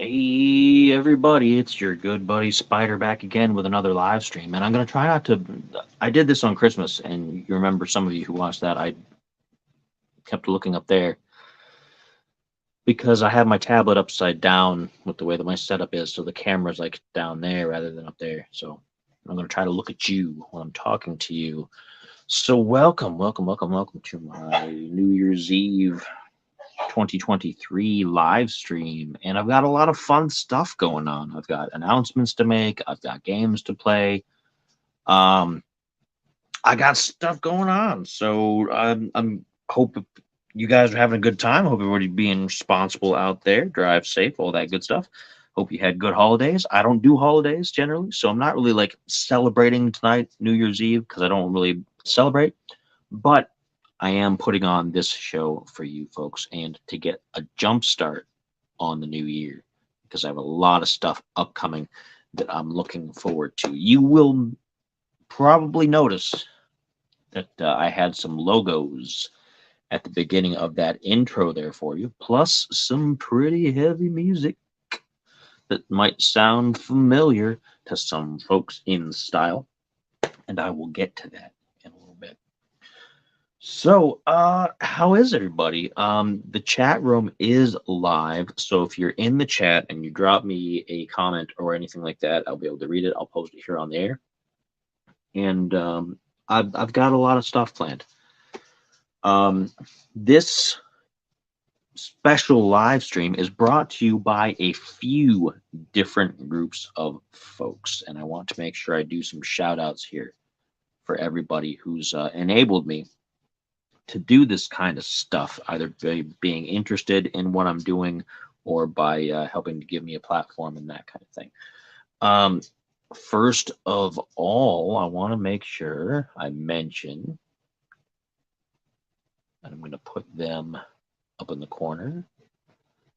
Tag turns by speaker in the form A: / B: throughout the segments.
A: Hey everybody, it's your good buddy Spider back again with another live stream. And I'm going to try not to. I did this on Christmas, and you remember some of you who watched that. I kept looking up there because I have my tablet upside down with the way that my setup is, so the camera's like down there rather than up there. So I'm going to try to look at you when I'm talking to you. So welcome to my New Year's Eve 2023 live stream, and I've got a lot of fun stuff going on. I've got announcements to make, I've got games to play. um I got stuff going on, so I'm hope you guys are having a good time. Hope everybody being responsible out there, drive safe, all that good stuff. Hope you had good holidays. I don't do holidays generally, so I'm not really like celebrating tonight, New Year's Eve, because I don't really celebrate, but I am putting on this show for you folks and to get a jump start on the new year, because I have a lot of stuff upcoming that I'm looking forward to. You will probably notice that I had some logos at the beginning of that intro there for you, plus some pretty heavy music that might sound familiar to some folks in style, and I will get to that in a little bit. So, how is everybody? The chat room is live, so if you're in the chat and you drop me a comment or anything like that, I'll be able to read it. I'll post it here on the air, and I've got a lot of stuff planned. This special live stream is brought to you by a few different groups of folks, and I want to make sure I do some shout outs here for everybody who's enabled me to do this kind of stuff, either by being interested in what I'm doing or by helping to give me a platform and that kind of thing. First of all, I want to make sure I mention, and I'm going to put them up in the corner.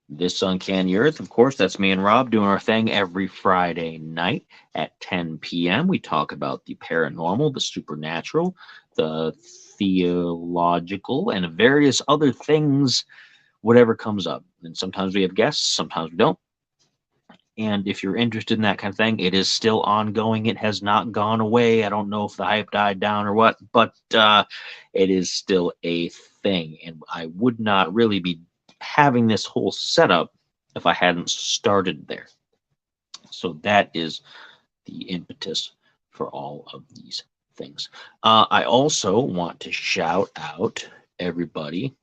A: This Uncanny Earth, of course, that's me and Rob doing our thing every Friday night at 10 p.m. We talk about the paranormal, the supernatural, the theological, and various other things, whatever comes up. And sometimes we have guests, sometimes we don't. And if you're interested in that kind of thing, it is still ongoing. It has not gone away. I don't know if the hype died down or what, but it is still a thing. And I would not really be having this whole setup if I hadn't started there. So that is the impetus for all of these things. I also want to shout out everybody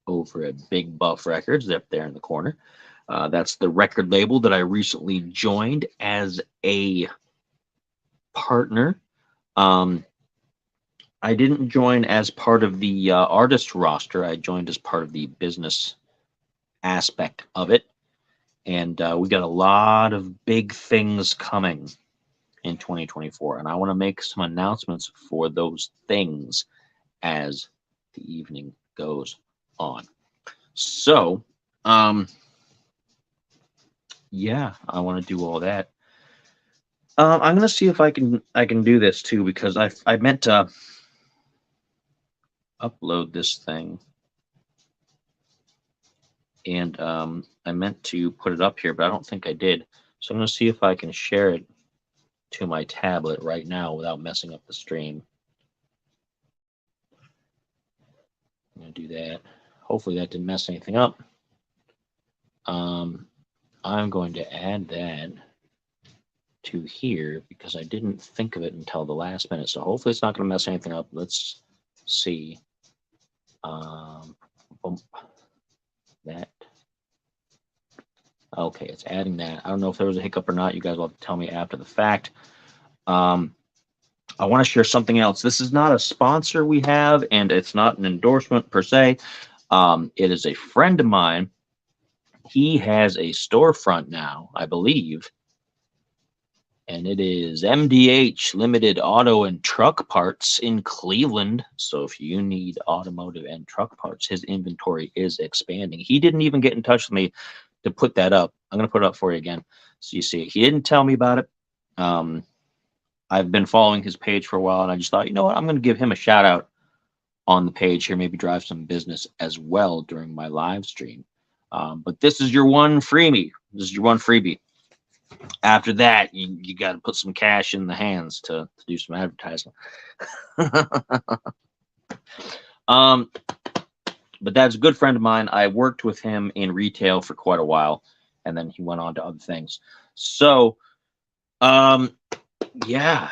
A: over at Big Buff Records up there in the corner. That's the record label that I recently joined as a partner. I didn't join as part of the artist roster. I joined as part of the business aspect of it. And we got a lot of big things coming in 2024. And I want to make some announcements for those things as the evening goes on. So, yeah, I want to do all that. I'm gonna see if I can do this too, because I meant to upload this thing, and I meant to put it up here, but I don't think I did. So I'm gonna see if I can share it to my tablet right now without messing up the stream. I'm gonna do that. Hopefully that didn't mess anything up. I'm going to add that to here because I didn't think of it until the last minute. So hopefully it's not going to mess anything up. Let's see. That. Okay, it's adding that. I don't know if there was a hiccup or not. You guys will have to tell me after the fact. I want to share something else. This is not a sponsor we have, and it's not an endorsement per se. It is a friend of mine. He has a storefront now, I believe, and it is MDH Limited Auto and Truck Parts in Cleveland. So if you need automotive and truck parts, his inventory is expanding. He didn't even get in touch with me to put that up. I'm going to put it up for you again so you see. He didn't tell me about it. I've been following his page for a while, and I just thought, you know what, I'm going to give him a shout out on the page here, maybe drive some business as well during my live stream. But this is your one freebie. This is your one freebie. After that, you got to put some cash in the hands to do some advertising. But that's a good friend of mine. I worked with him in retail for quite a while, and then he went on to other things. So, yeah,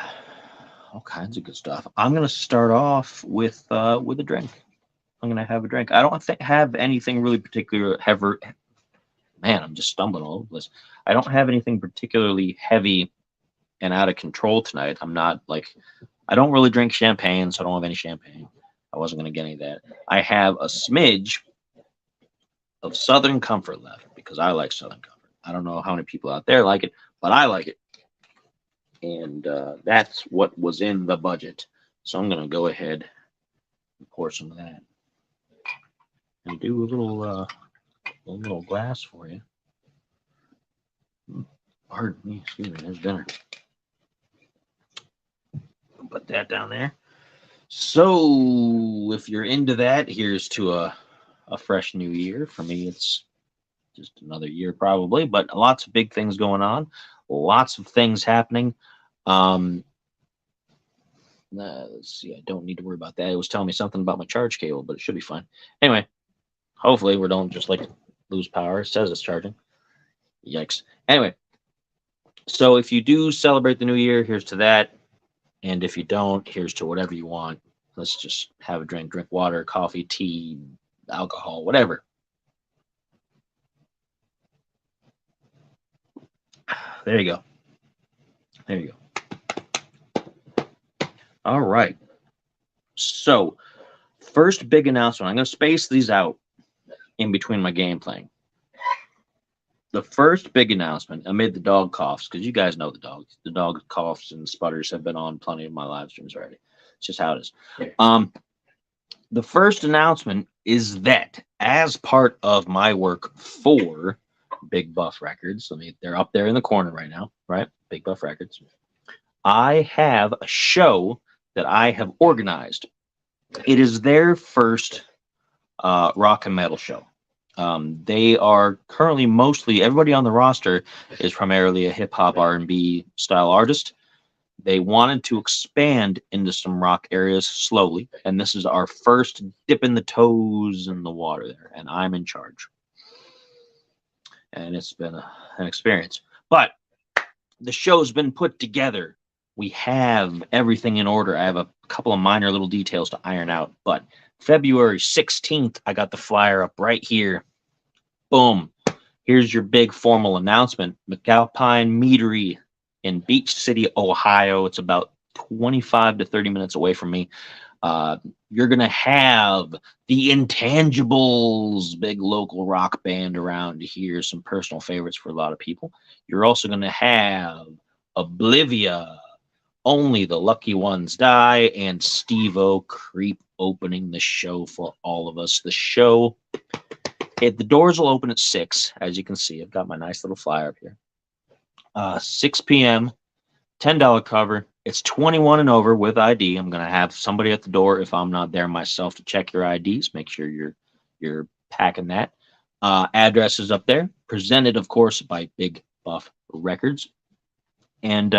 A: all kinds of good stuff. I'm gonna start off with a drink. I'm gonna have a drink. I don't have anything really particular heavy. Man, I'm just stumbling all over this. I don't have anything particularly heavy and out of control tonight. I'm not like, I don't really drink champagne, so I don't have any champagne. I wasn't going to get any of that. I have a smidge of Southern Comfort left because I like Southern Comfort. I don't know how many people out there like it, but I like it. And that's what was in the budget. So I'm going to go ahead and pour some of that. And do a little glass for you. Pardon me, excuse me, there's dinner. Put that down there. So if you're into that, here's to a fresh new year. For me, it's just another year probably, but lots of big things going on, lots of things happening. Let's see, I don't need to worry about that. It was telling me something about my charge cable, but it should be fine. Anyway, hopefully we don't just like lose power. It says it's charging. Yikes. Anyway, so if you do celebrate the new year, here's to that. And if you don't, here's to whatever you want. Let's just have a drink water, coffee, tea, alcohol, whatever. There you go. There you go. All right. So, first big announcement. I'm going to space these out in between my game playing. The first big announcement amid the dog coughs, because you guys know the dog coughs and sputters have been on plenty of my live streams already. It's just how it is. The first announcement is that as part of my work for Big Buff Records, they're up there in the corner right now, right? Big Buff Records. I have a show that I have organized. It is their first rock and metal show. They are currently mostly, everybody on the roster is primarily a hip hop R&B style artist. They wanted to expand into some rock areas slowly, and this is our first dipping the toes in the water there, and I'm in charge. And it's been an experience. But the show's been put together. We have everything in order. I have a couple of minor little details to iron out, but February 16th, I got the flyer up right here. Boom. Here's your big formal announcement. McAlpine Meadery in Beach City, Ohio. It's about 25 to 30 minutes away from me. You're going to have the Intangibles, big local rock band around here, some personal favorites for a lot of people. You're also going to have Oblivia, Only the Lucky Ones Die, and Steve-O Creep opening the show for all of us. The show, the doors will open at 6, as you can see. I've got my nice little flyer up here. 6 p.m., $10 cover. It's 21 and over with ID. I'm going to have somebody at the door if I'm not there myself to check your IDs. Make sure you're packing that. Address is up there. Presented, of course, by Big Buff Records. And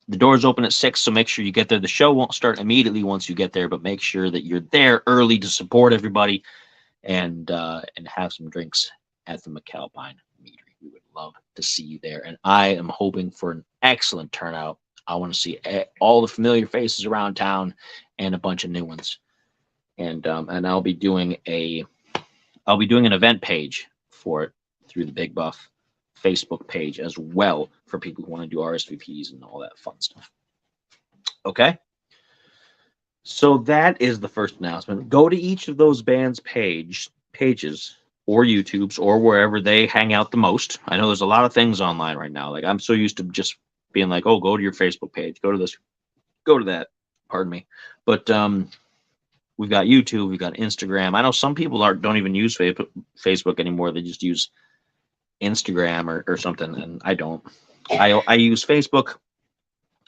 A: the doors open at 6, so make sure you get there. The show won't start immediately once you get there, but make sure that you're there early to support everybody and have some drinks at the McAlpine Meadery. We would love to see you there, and I am hoping for an excellent turnout. I want to see all the familiar faces around town and a bunch of new ones. And I'll be doing an event page for it through the Big Buff Facebook page as well for people who want to do RSVPs and all that fun stuff. Okay? So that is the first announcement. Go to each of those bands' pages or YouTubes or wherever they hang out the most. I know there's a lot of things online right now. Like, I'm so used to just being like, oh, go to your Facebook page, go to this, go to that. Pardon me. But we've got YouTube, we've got Instagram. I know some people don't even use Facebook anymore. They just use Instagram or something, and I don't. I use Facebook,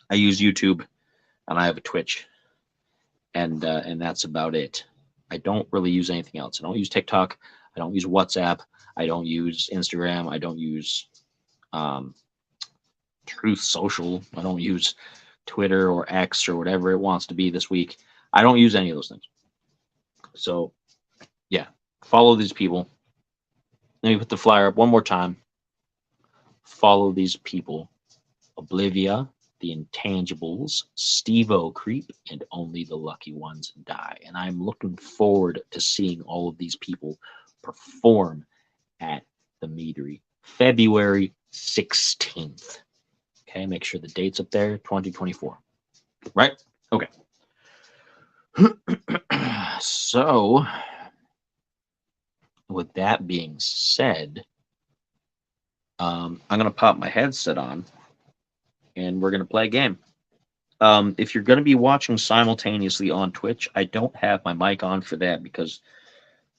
A: I use YouTube, and I have a Twitch, and that's about it. I don't really use anything else. I don't use TikTok. I don't use WhatsApp. I don't use Instagram. I don't use Truth Social. I don't use Twitter or X or whatever it wants to be this week. I don't use any of those things. So, yeah, follow these people. Let me put the flyer up one more time. Follow these people. Oblivia, The Intangibles, Steve-O Creep, and Only the Lucky Ones Die. And I'm looking forward to seeing all of these people perform at the Meadery February 16th. Okay, make sure the date's up there, 2024. Right? Okay. So, with that being said, I'm going to pop my headset on and we're going to play a game. If you're going to be watching simultaneously on Twitch, I don't have my mic on for that because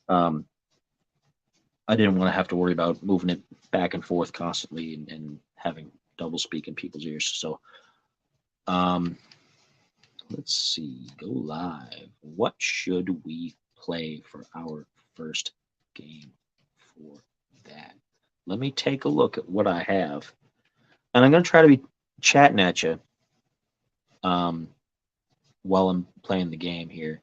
A: I didn't want to have to worry about moving it back and forth constantly and having double speak in people's ears. So, let's see, go live. What should we play for our first game for that? Let me take a look at what I have. And I'm going to try to be chatting at you while I'm playing the game here.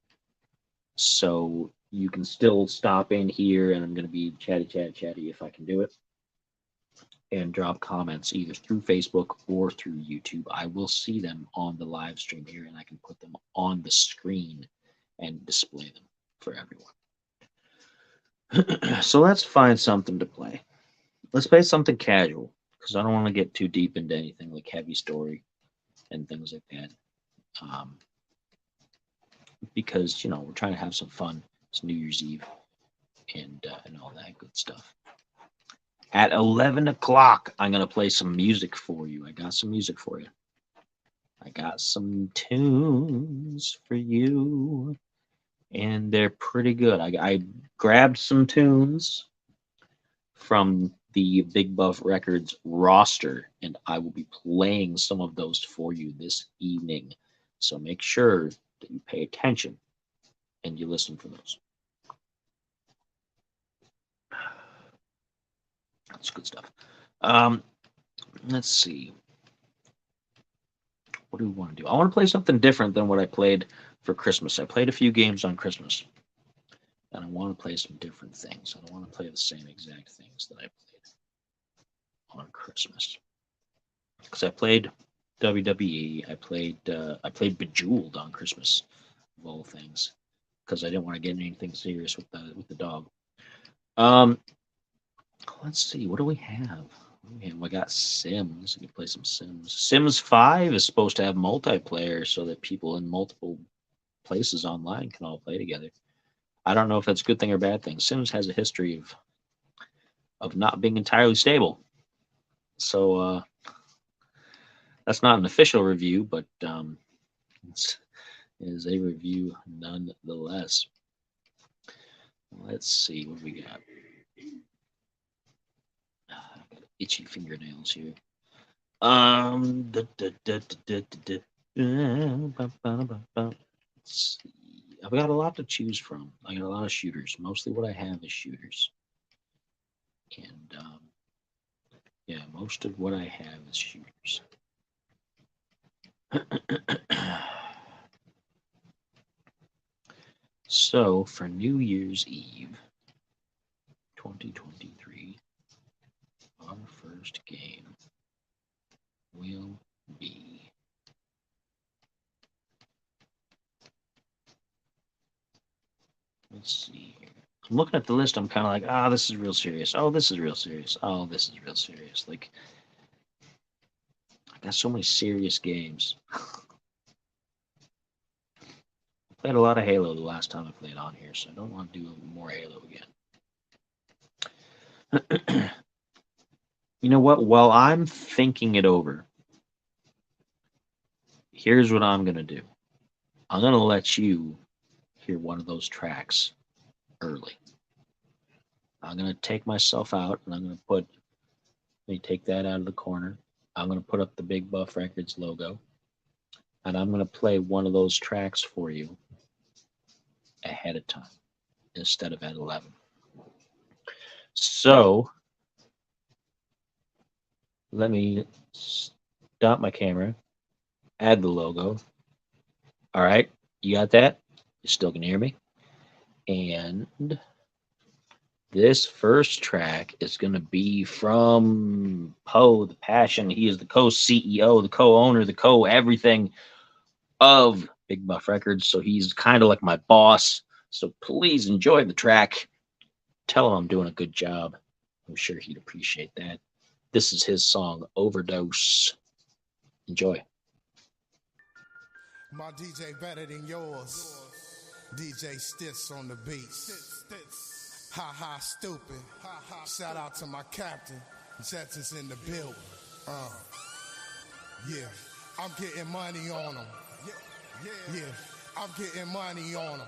A: So you can still stop in here, and I'm going to be chatty if I can do it. And drop comments either through Facebook or through YouTube. I will see them on the live stream here, and I can put them on the screen and display them for everyone. So let's find something to play. Let's play something casual, because I don't want to get too deep into anything like heavy story and things like that. Because, you know, we're trying to have some fun. It's New Year's Eve and all that good stuff. At 11 o'clock, I'm going to play some music for you. I got some music for you. I got some tunes for you, and they're pretty good. I grabbed some tunes from the Big Buff Records roster, and I will be playing some of those for you this evening. So make sure that you pay attention and you listen for those. That's good stuff. Let's see. What do we want to do? I want to play something different than what I played for Christmas. I played a few games on Christmas, and I want to play some different things. I don't want to play the same exact things that I played on Christmas. Because I played WWE, I played Bejeweled on Christmas, of all things, because I didn't want to get anything serious with the dog. Let's see, what do we have? We got Sims. We can play some Sims. Sims 5 is supposed to have multiplayer so that people in multiple places online can all play together. I don't know if that's a good thing or bad thing. Sims has a history of not being entirely stable. So that's not an official review, but it is a review nonetheless. Let's see what we got. I've got itchy fingernails here. Let's see. I've got a lot to choose from. I got a lot of shooters. Mostly what I have is shooters. And yeah, most of what I have is shooters. So for New Year's Eve 2023, our first game will be let's see here. I'm looking at the list, I'm kind of like, this is real serious. Oh, this is real serious. Oh, this is real serious. Like, I got so many serious games. I played a lot of Halo the last time I played on here, so I don't want to do more Halo again. You know what? While I'm thinking it over, here's what I'm going to do. I'm going to let you hear one of those tracks early. I'm going to take myself out, and I'm going to let me take that out of the corner. I'm going to put up the Big Buff Records logo, and I'm going to play one of those tracks for you ahead of time instead of at 11. So let me stop my camera, add the logo. All right, you got that? You still can hear me? And this first track is going to be from Poe the Passion. He is the co-CEO, the co-owner, the co-everything of Big Buff Records. So he's kind of like my boss. So please enjoy the track. Tell him I'm doing a good job. I'm sure he'd appreciate that. This is his song, Overdose. Enjoy.
B: My DJ better than yours. DJ Stitz on the beats. Ha ha, stupid. Shout out to my captain. Jetson's in the building. Yeah, I'm getting money on them. Yeah, I'm getting money on them.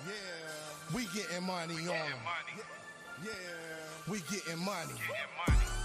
B: Yeah, we getting money on them. Yeah, we getting money.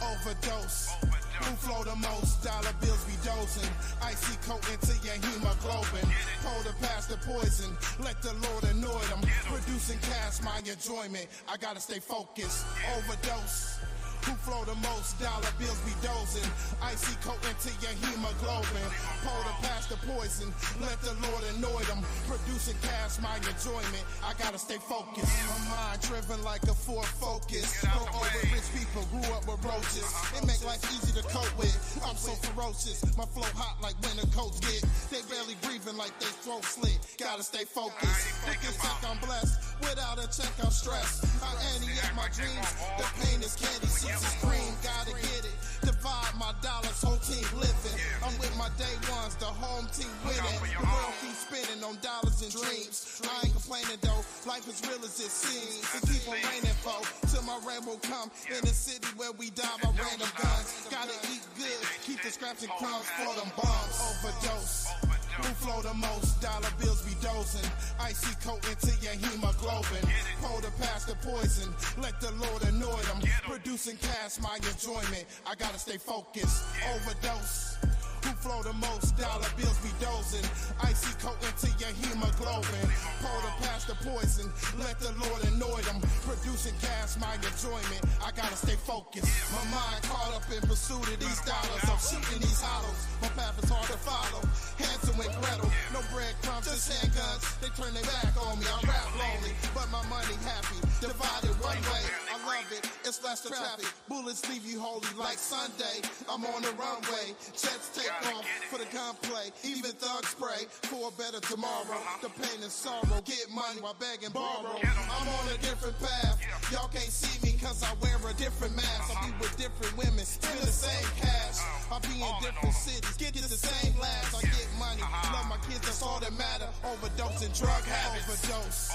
B: Overdose. Who flow the most? Dollar bills be dozing. Icy coat into your hemoglobin. Hold it past the poison. Let the Lord annoy them. Producing cash, my enjoyment. I gotta stay focused. Overdose. Who flow the most? Dollar bills be dozing. Icy coat into your hemoglobin. Hold it past the poison. Let the Lord annoy them. Producing cash, my enjoyment. I gotta stay focused. My mind driven like a Ford Focus. Go over rich people, grew up with roaches. It make life easy to cope with. I'm so ferocious. My flow hot like winter coats get. They barely breathing like they throat slit. Gotta stay focused. Niggas think I'm blessed. Without a check, I'm stressed. I Annie at my dreams. The pain is candy, seats is cream. Gotta get it. Divide my dollars, whole team living. I'm with my day ones, the home team winning. The world keeps spinning on dollars and dreams. I ain't complaining though. Life is real as it seems. To keep on raining for till my rainbow come in a city where we die by random guns. Gotta eat good, keep the scraps and crumbs for them bombs. Overdose. Who flow the most? Dollar bills be dozing. Icy coat into your hemoglobin. Hold it past the poison. Let the Lord annoy them. Producing cash, my enjoyment. I gotta stay focused. Overdose. Who flow the most? Dollar bills be dozing. Icy coat into your hemoglobin. Hold it past the poison. Let the Lord annoy them. Producing cash, my enjoyment. I gotta stay focused. My mind caught up in pursuit of these dollars. I'm shooting these hollows. My path is hard to follow. Hansel and Gretel. No breadcrumbs, just handguns. They turn their back on me. I'm rap lonely, but my money happy. Divided one way. I love it. It's less traffic. Bullets leave you holy like Sunday. I'm on the runway. Jets take off for the gunplay. Even thugs pray for a better tomorrow. The pain and sorrow. Get money while begging borrow. I'm on a different path. Y'all can't see me cause I wear a different mask. I be with different women. Spend the same cash. I be in different cities. Get the same laughs. I get money. Love my kids. That's all that matter. Overdose and drug habits. Overdose.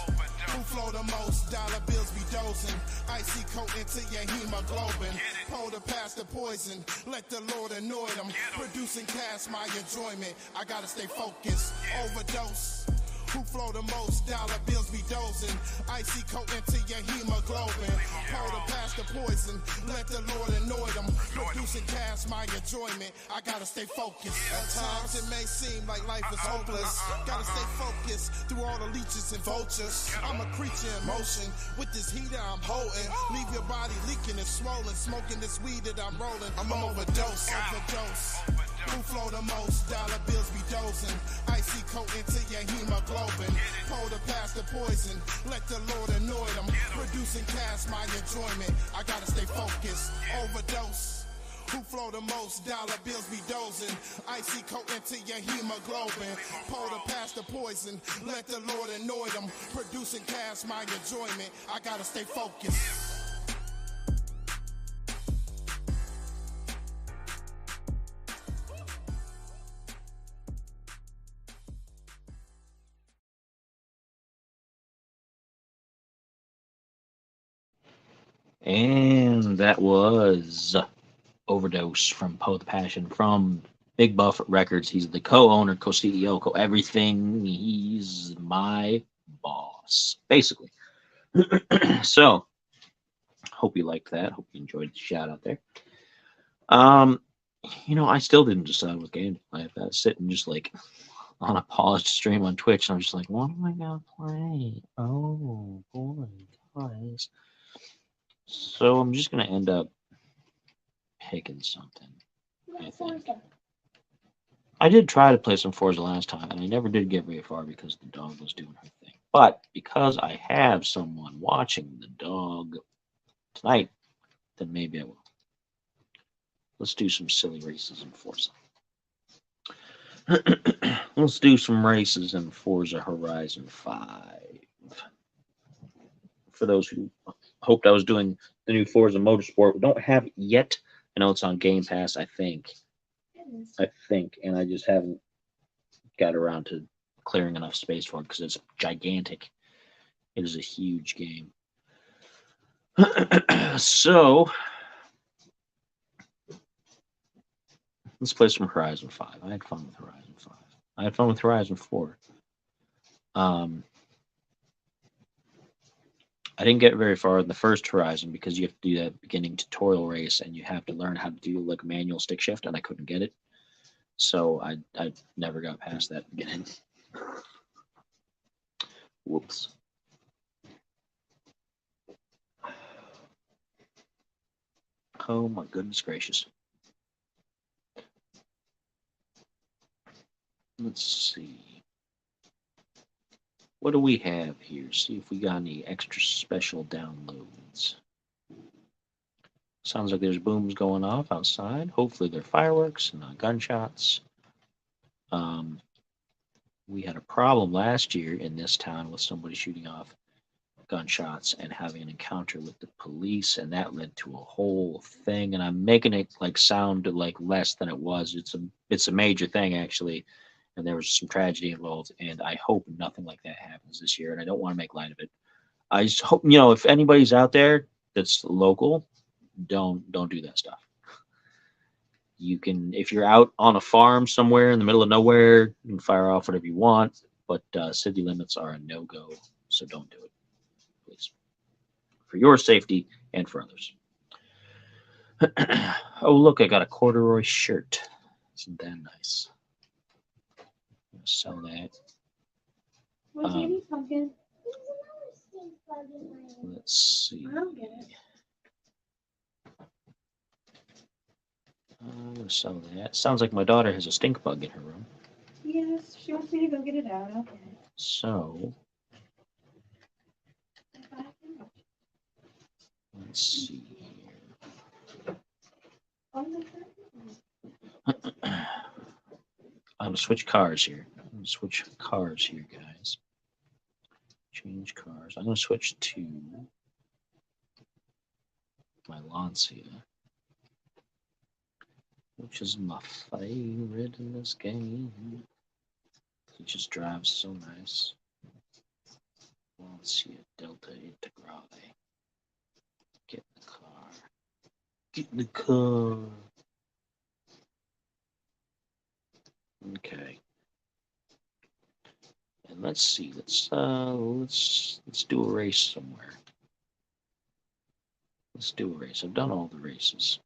B: Who flow the most? Dollar bills be dozing. Icy coat into your hemoglobin. Hold it past the poison. Let the Lord annoy them. Producing cash, my enjoyment. I gotta stay focused. Overdose. Who flow the most? Dollar bills be dozing. Icy coat into your hemoglobin. Hold it past the poison. Let the Lord annoy them. Producing cash, my enjoyment. I gotta stay focused. At times it may seem like life is hopeless. Gotta stay focused through all the leeches and vultures. I'm a creature in motion. With this heater I'm holding. Leave your body leaking and swollen. Smoking this weed that I'm rolling. I'm overdose. Who flow the most? Dollar bills be dozing. Icy coat into your hemoglobin. Hold it past the poison. Let the Lord annoy them. Producing cash, my enjoyment. I gotta stay focused. Overdose. Who flow the most? Dollar bills be dozing. Icy coat into your hemoglobin. Hold it past the poison. Let the Lord annoy them. Producing cash, my enjoyment. I gotta stay focused.
A: And that was Overdose from Poe the Passion from Big Buff Records. He's the co-owner, co-CEO, co-everything. He's my boss, basically. So, hope you liked that. Hope you enjoyed the shout out there. I still didn't decide what game to play. I was sitting just like on a paused stream on Twitch, and I'm just like, what am I gonna play? Oh boy, guys. So I'm just going to end up picking something, I think. I did try to play some Forza last time, and I never did get very far because the dog was doing her thing. But because I have someone watching the dog tonight, then maybe I will. Let's do some silly races in Forza. Let's do some races in Forza Horizon 5. For those who hoped I was doing the new Forza Motorsport, we don't have it yet. I know it's on Game Pass, I think. And I just haven't got around to clearing enough space for it because it's gigantic. It is a huge game. So let's play some Horizon 5. I had fun with Horizon 5. I had fun with Horizon 4. I didn't get very far in the first Horizon because you have to do that beginning tutorial race and you have to learn how to do like manual stick shift, and I couldn't get it. So I never got past that beginning. Whoops. Oh my goodness gracious. Let's see. What do we have here? See if we got any extra special downloads. Sounds like there's booms going off outside. Hopefully they're fireworks and not gunshots. We had a problem last year in this town with somebody shooting off gunshots and having an encounter with the police, and that led to a whole thing. And I'm making it like sound like less than it was. It's a major thing actually, and there was some tragedy involved. And I hope nothing like that happens this year. And I don't want to make light of it. I just hope if anybody's out there that's local, don't do that stuff. You can, if you're out on a farm somewhere in the middle of nowhere, you can fire off whatever you want, but city limits are a no-go, so don't do it, please, for your safety and for others. Oh, look, I got a corduroy shirt. Isn't that nice? I'm gonna sell that.
C: Pumpkin?
A: Let's see.
C: I don't get it.
A: I'm gonna sell that. Sounds like my daughter has a stink bug in her room.
C: Yes, she wants me to go get it out. Okay.
A: So let's see here. I'm gonna switch cars here. Guys. Change cars. I'm gonna switch to my Lancia, which is my favorite in this game. It just drives so nice. Lancia Delta Integrale. Get in the car. Get in the car. Okay. And let's see. Let's do a race somewhere. Let's do a race. I've done all the races,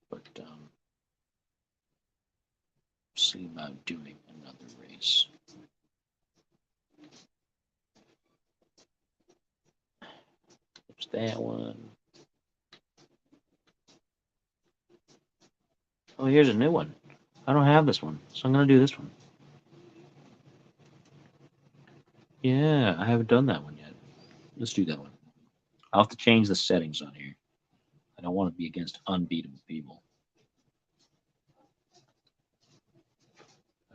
A: but see about doing another race. There's that one. Oh, here's a new one. I don't have this one, so I'm gonna do this one. Yeah, I haven't done that one yet. Let's do that one. I'll have to change the settings on here. I don't want to be against unbeatable people.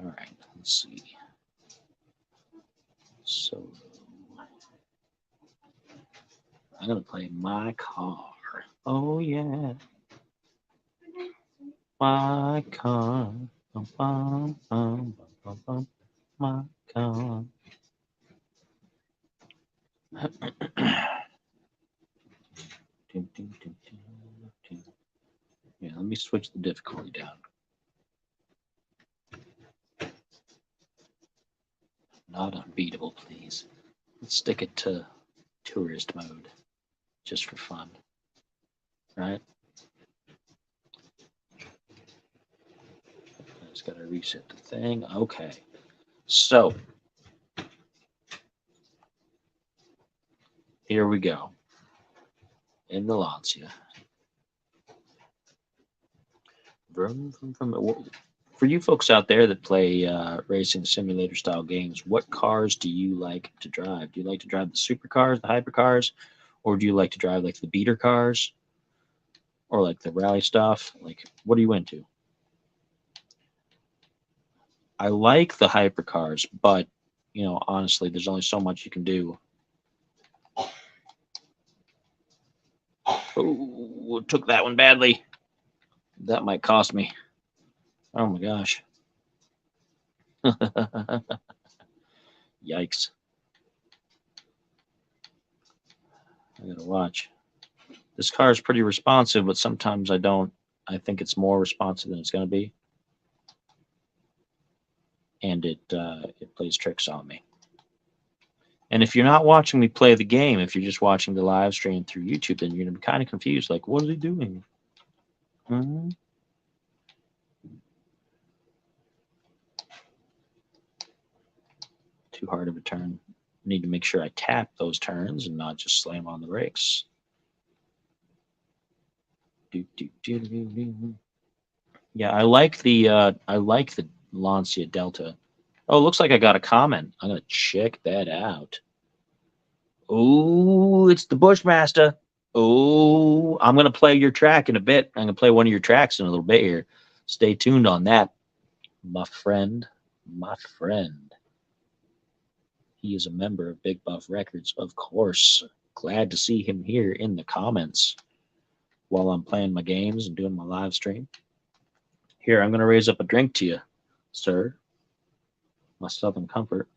A: All right, let's see. So I'm gonna play my car. Oh yeah, my car. Bum, bum, bum, bum, bum, my car. Yeah, let me switch the difficulty down. Not unbeatable, please. Let's stick it to tourist mode, just for fun. Right? I just gotta reset the thing. Okay. So here we go. in the Lancia. For you folks out there that play racing simulator style games, what cars do you like to drive? Do you like to drive the supercars, the hypercars, or do you like to drive like the beater cars or like the rally stuff? Like, what are you into? I like the hypercars, but you know, honestly, there's only so much you can do. Oh, took that one badly. That might cost me. Oh my gosh. Yikes. I gotta watch. This car is pretty responsive, but sometimes I don't. I think it's more responsive than it's gonna be, and it plays tricks on me. And if you're not watching me play the game, if you're just watching the live stream through YouTube, then you're gonna be kind of confused. Like, what is he doing? Hmm? Too hard of a turn. Need to make sure I tap those turns and not just slam on the brakes. Yeah, I like the Lancia Delta. Oh, looks like I got a comment. I'm gonna check that out. Oh, it's the Bushmaster. Oh, I'm gonna play your track in a bit. I'm gonna play one of your tracks in a little bit here. Stay tuned on that, my friend. My friend. He is a member of Big Buff Records, of course. Glad to see him here in the comments while I'm playing my games and doing my live stream. Here, I'm gonna raise up a drink to you, sir. My Southern Comfort.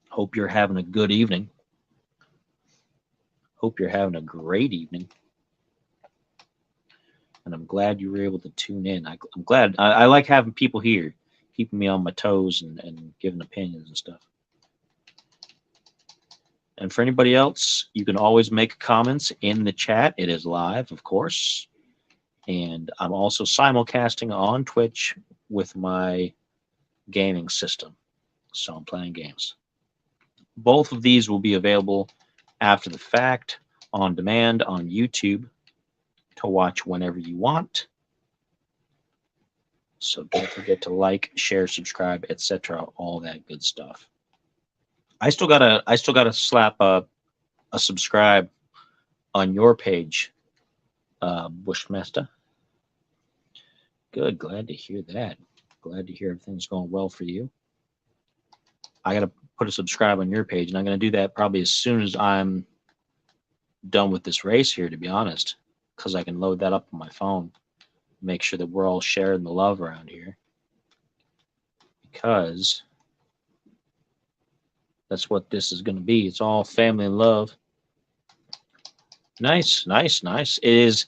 A: Hope you're having a good evening. Hope you're having a great evening. And I'm glad you were able to tune in. I'm glad. I like having people here, keeping me on my toes and giving opinions and stuff. And for anybody else, you can always make comments in the chat. It is live, of course. And I'm also simulcasting on Twitch with my gaming system. So I'm playing games. Both of these will be available after the fact, on demand, on YouTube, to watch whenever you want. So don't forget to like, share, subscribe, etc. All that good stuff. I still gotta slap a subscribe on your page, Bushmaster. Good, glad to hear that. Glad to hear everything's going well for you. I gotta put a subscribe on your page, and I'm gonna do that probably as soon as I'm done with this race here, to be honest, because I can load that up on my phone, make sure that we're all sharing the love around here, because that's what this is going to be. It's all family and love. Nice, nice, nice. It is.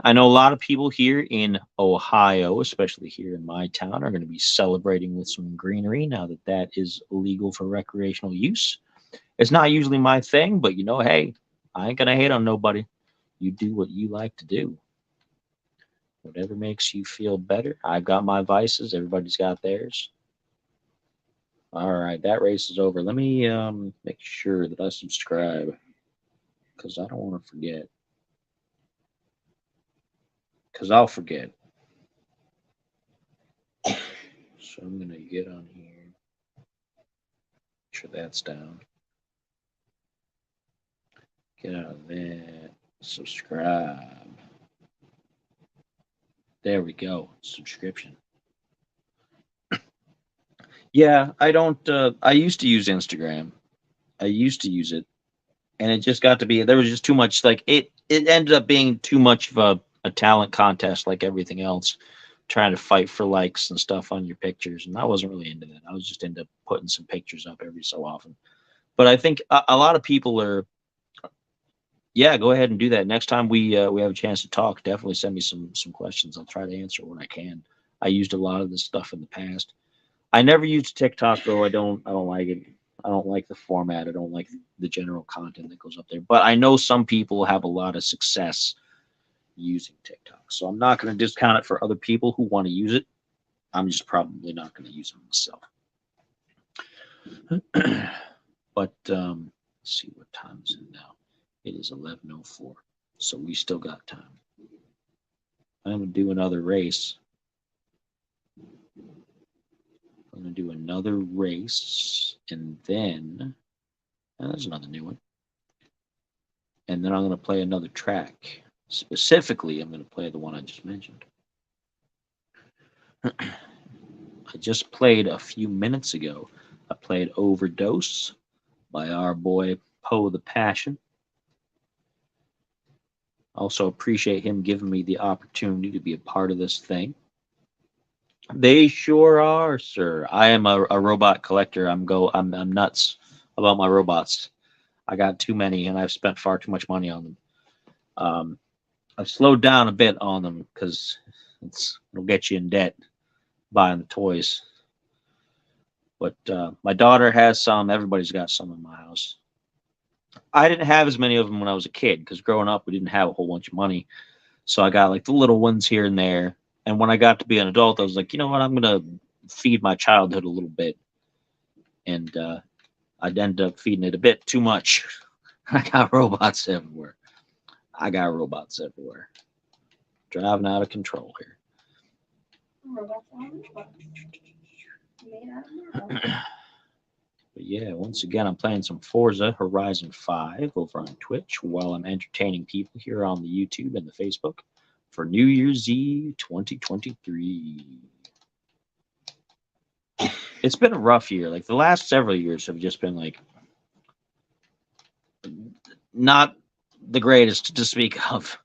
A: I know a lot of people here in Ohio, especially here in my town, are going to be celebrating with some greenery now that that is legal for recreational use. It's not usually my thing, but you know, hey, I ain't going to hate on nobody. You do what you like to do. Whatever makes you feel better. I've got my vices. Everybody's got theirs. All right, that race is over. Let me make sure that I subscribe, because I don't want to forget. Because I'll forget. So I'm going to get on here. Make sure that's down. Get out of that. Subscribe. There we go. Subscription. Yeah, I don't. I used to use Instagram. I used to use it, and it just got to be, there was just too much. Like it ended up being too much of a talent contest, like everything else, trying to fight for likes and stuff on your pictures, and I wasn't really into that. I was just into putting some pictures up every so often. But I think a lot of people are. Yeah, go ahead and do that. Next time we have a chance to talk, definitely send me some questions. I'll try to answer what I can. I used a lot of this stuff in the past. I never used TikTok though. I don't like it. I don't like the format. I don't like the general content that goes up there. But I know some people have a lot of success using TikTok. So I'm not going to discount it for other people who want to use it. I'm just probably not going to use it myself. But Let's see what time is it now. It is 11:04, so we still got time. I'm gonna do another race. I'm gonna do another race, and then there's another new one. And then I'm gonna play another track. Specifically, I'm gonna play the one I just mentioned. I just played a few minutes ago. I played Overdose by our boy Poe the Passion. Also appreciate him giving me the opportunity to be a part of this thing. They sure are, sir. I am a robot collector. I'm nuts about my robots. I got too many, and I've spent far too much money on them. I've slowed down a bit on them because it'll get you in debt buying the toys. But my daughter has some. Everybody's got some in my house. I didn't have as many of them when I was a kid because growing up we didn't have a whole bunch of money. So I got like the little ones here and there. And when I got to be an adult, I was like, you know what? I'm gonna feed my childhood a little bit. And I'd end up feeding it a bit too much. I got robots everywhere. Driving out of control here.
C: Robots on robots. Made out of marble.
A: But yeah, once again, I'm playing some Forza Horizon 5 over on Twitch while I'm entertaining people here on the YouTube and the Facebook for New Year's Eve 2023. It's been a rough year. Like the last several years have just been like not the greatest to speak of,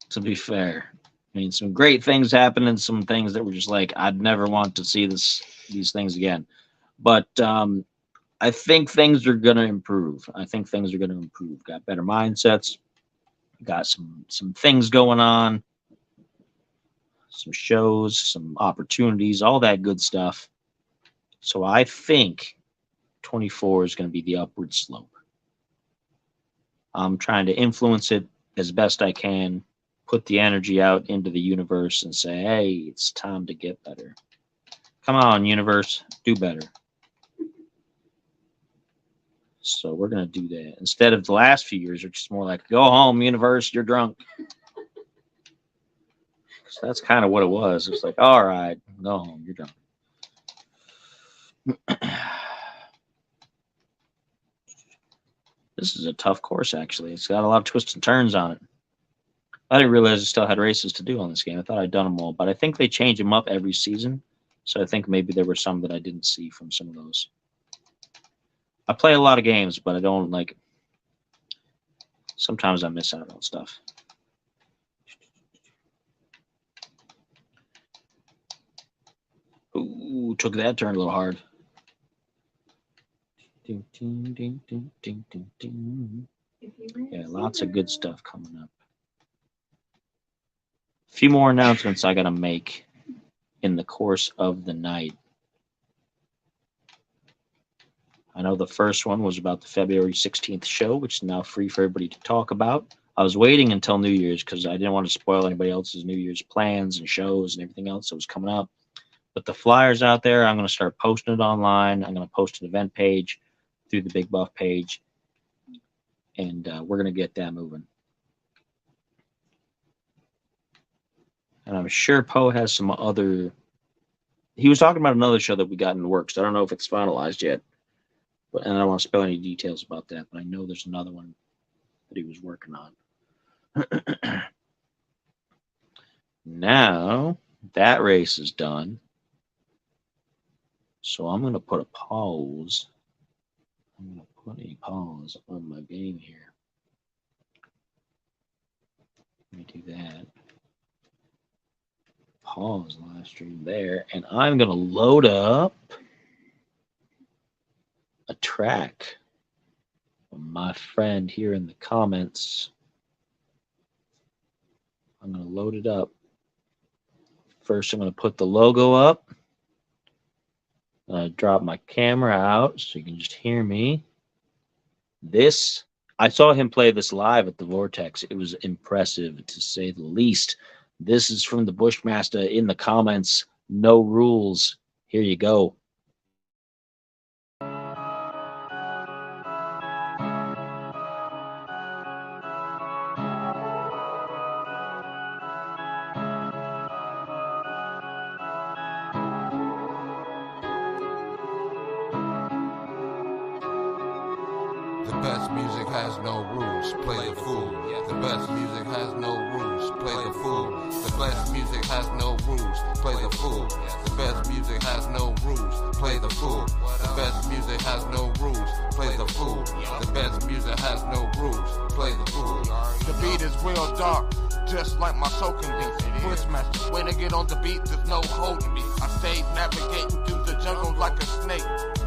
A: to be fair. I mean, some great things happened and some things that were just like, I'd never want to see these things again. But I think things are going to improve. Got better mindsets. Got some things going on. Some shows, some opportunities, all that good stuff. So I think 24 is going to be the upward slope. I'm trying to influence it as best I can, put the energy out into the universe and say, hey, it's time to get better. Come on, universe, do better. So we're going to do that. Instead of the last few years, it's just more like, go home, universe, you're drunk. So that's kind of what it was. It's like, all right, go home, you're drunk. This is a tough course, actually. It's got a lot of twists and turns on it. I didn't realize I still had races to do on this game. I thought I'd done them all, but I think they change them up every season. So I think maybe there were some that I didn't see from some of those. I play a lot of games, but I don't like. Sometimes I miss out on stuff. Ooh, took that turn a little hard. Ding, ding, ding, ding, ding, ding, ding. Yeah, lots of good stuff coming up. A few more announcements I got to make in the course of the night. I know the first one was about the February 16th show, which is now free for everybody to talk about. I was waiting until New Year's because I didn't want to spoil anybody else's New Year's plans and shows and everything else that was coming up. But the flyers out there, I'm going to start posting it online. I'm going to post an event page through the Big Buff page, and we're going to get that moving. And I'm sure Poe has some other. He was talking about another show that we got in the works. I don't know if it's finalized yet, and I don't want to spill any details about that. But I know there's another one that he was working on. Now that race is done, so I'm going to put a pause. I'm going to put a pause on my game here. Let me do that. Pause live stream there, and I'm going to load up a track from my friend here in the comments. I'm going to load it up. First, I'm going to put the logo up. I drop my camera out so you can just hear me. I saw him play this live at the Vortex. It was impressive, to say the least. This is from the Bushmaster in the comments. No rules. Here you go.
B: best music has no rules, play the fool. The best music has no rules, play the fool. The best music has no rules, play the fool. The best music has no rules, play the fool. The best music has no rules, play the fool. The best music has no rules, play the fool. The beat is real dark, just like my soul can be. Bushmaster, when I get on the beat, there's no holding me. I stay navigating through the jungle like a snake.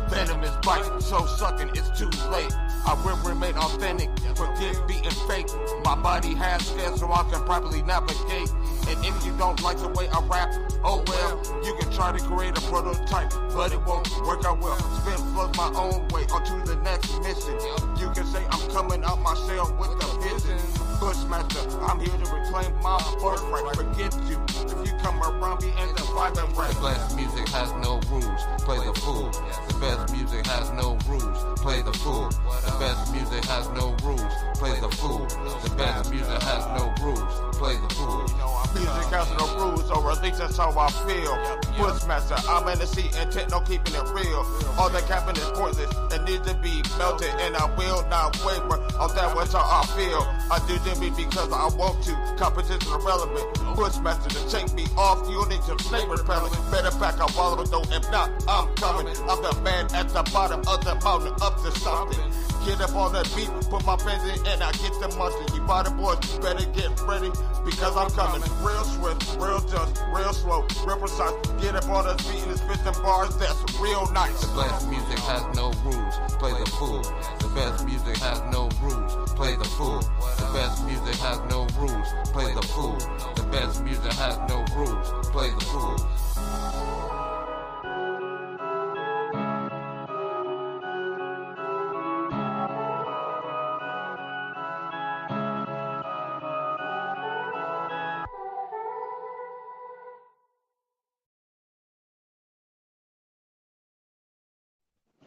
B: Venomous bite, so sucking, it's too late. I will remain authentic, forget being fake. My body has scales so I can properly navigate. And if you don't like the way I rap, oh well, you can try to create a prototype, but it won't work out well. Spin flows my own way onto the next mission. You can say I'm coming out my shell with a vision. Bushmaster, I'm here to reclaim my birthright. Forget you if you come around me and the vibe and rap. The best music has no rules, play the fool. The best music has no rules, play the fool. The best music has no rules, play the fool. The best music has no rules, play the fool. Music has no rules, or at least that's how I feel. Bushmaster, I'm in the seat, intent on keeping it real. All that capping is pointless, it needs to be melted, and I will not waver on that which I feel. I do me because I want to. Competition irrelevant. Bushmaster to take me off. You need some snake repellent. Better back up all of it though. If not, I'm coming. I'm the man at the bottom of the mountain, up to something. Get up on that beat, put my fingers in, and I get the mustard. You body boys, you better get ready because I'm coming. Real swift, real just, real slow, real precise. Get up on that beat and spit some bars that's real nice. The best music has no rules, play the fool. The best music has no rules, play the fool. The best music has no rules, play the fool. The best music has no rules, play the fool.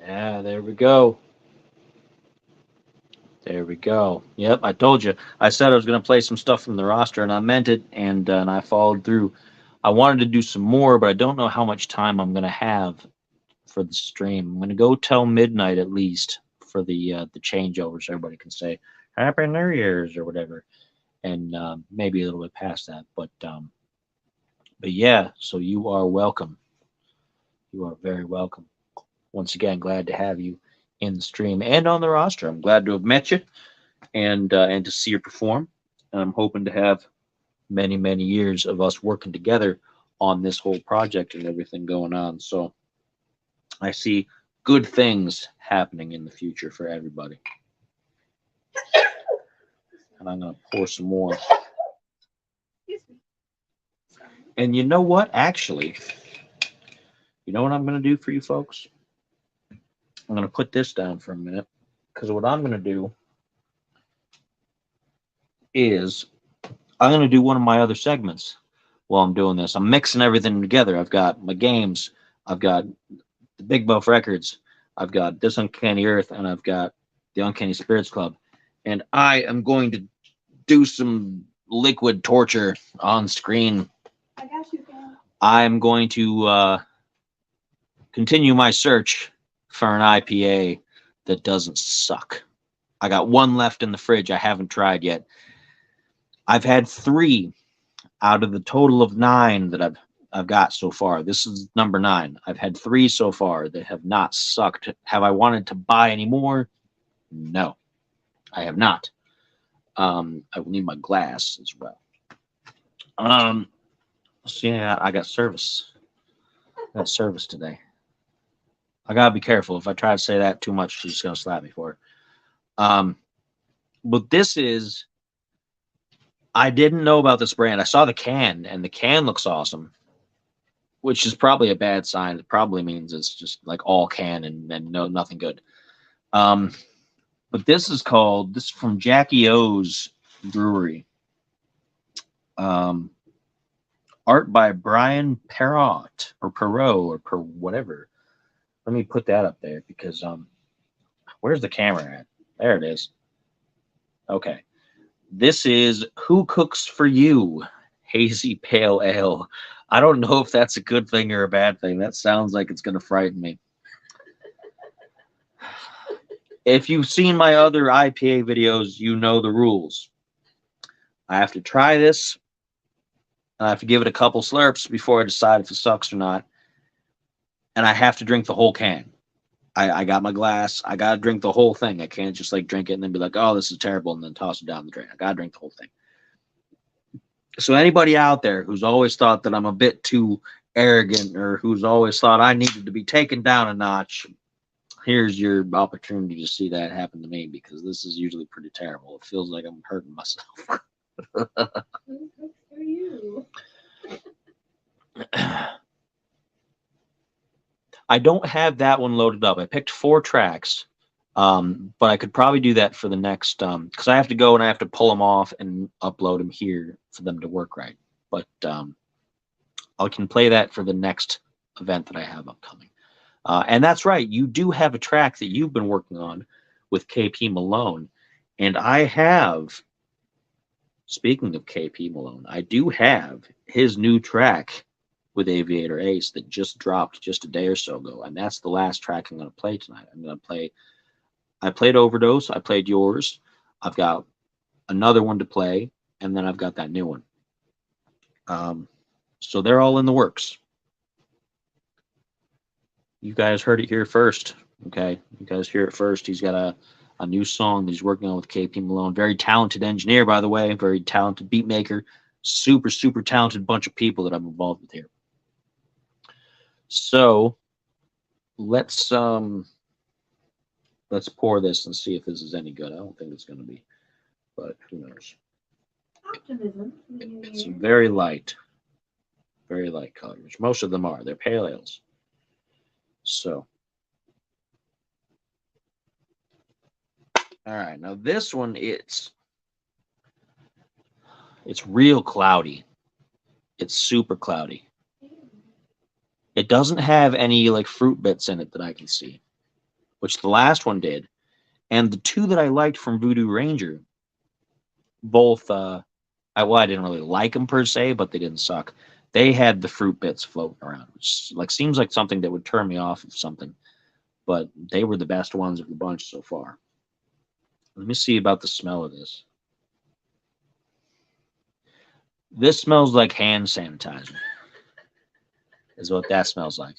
A: Yeah, there we go. There we go. Yep, I told you. I said I was going to play some stuff from the roster, and I meant it, and I followed through. I wanted to do some more, but I don't know how much time I'm going to have for the stream. I'm going to go till midnight at least for the changeover, so everybody can say Happy New Year's or whatever, and maybe a little bit past that. But yeah, so you are welcome. You are very welcome. Once again, glad to have you in the stream and on the roster. I'm glad to have met you and to see you perform. And I'm hoping to have many, many years of us working together on this whole project and everything going on. So I see good things happening in the future for everybody. And I'm going to pour some more. And you know what? Actually, you know what I'm going to do for you folks? I'm going to put this down for a minute, because what I'm going to do is I'm going to do one of my other segments while I'm doing this. I'm mixing everything together. I've got my games, I've got the Big Buff Records, I've got This Uncanny Earth, and I've got the Uncanny Spirits Club. And I am going to do some liquid torture on screen.
C: I got you, Cal.
A: I'm going to continue my search for an IPA that doesn't suck. I got one left in the fridge I haven't tried yet. I've had 3 out of the total of 9 that I've got so far. This is number 9. I've had 3 so far that have not sucked. Have I wanted to buy any more? No, I have not. I will need my glass as well. So yeah, I got service. I got service today. I gotta be careful. If I try to say that too much, she's just gonna slap me for it. But this is, I didn't know about this brand. I saw the can, and the can looks awesome, which is probably a bad sign. It probably means it's just like all can and no nothing good. But this is from Jackie O's Brewery. Art by Brian Perrott or whatever. Let me put that up there because where's the camera at? There it is. Okay. This is Who Cooks for You? Hazy Pale Ale. I don't know if that's a good thing or a bad thing. That sounds like it's going to frighten me. If you've seen my other IPA videos, you know the rules. I have to try this. I have to give it a couple slurps before I decide if it sucks or not. And I have to drink the whole can. I got my glass. I got to drink the whole thing. I can't just like drink it and then be like, oh, this is terrible, and then toss it down the drain. I got to drink the whole thing. So anybody out there who's always thought that I'm a bit too arrogant or who's always thought I needed to be taken down a notch, here's your opportunity to see that happen to me, because this is usually pretty terrible. It feels like I'm hurting myself.
C: Who cooks for you?
A: I don't have that one loaded up. I picked 4 tracks, but I could probably do that for the next, because I have to go and I have to pull them off and upload them here for them to work right. But I can play that for the next event that I have upcoming. And that's right, you do have a track that you've been working on with KP Malone. And I have, speaking of KP Malone, I do have his new track with Aviator Ace that just dropped just a day or so ago. And that's the last track I'm going to play tonight. I'm going to play, I played Overdose, I played yours, I've got another one to play, and then I've got that new one. So they're all in the works. You guys heard it here first, okay? You guys hear it first. He's got a new song that he's working on with KP Malone. Very talented engineer, by the way. Very talented beat maker. Super, super talented bunch of people that I'm involved with here. So let's pour this and see if this is any good. I don't think it's going to be, but who knows?
C: Optimism.
A: It's very light colors. Most of them are. They're pale ales. So, all right. Now this one, it's real cloudy. It's super cloudy. It doesn't have any like fruit bits in it that I can see, which the last one did. And the 2 that I liked from Voodoo Ranger, both, I didn't really like them per se, but they didn't suck. They had the fruit bits floating around, which like seems like something that would turn me off of something, but they were the best ones of the bunch so far. Let me see about the smell of this. This smells like hand sanitizer, is what that smells like.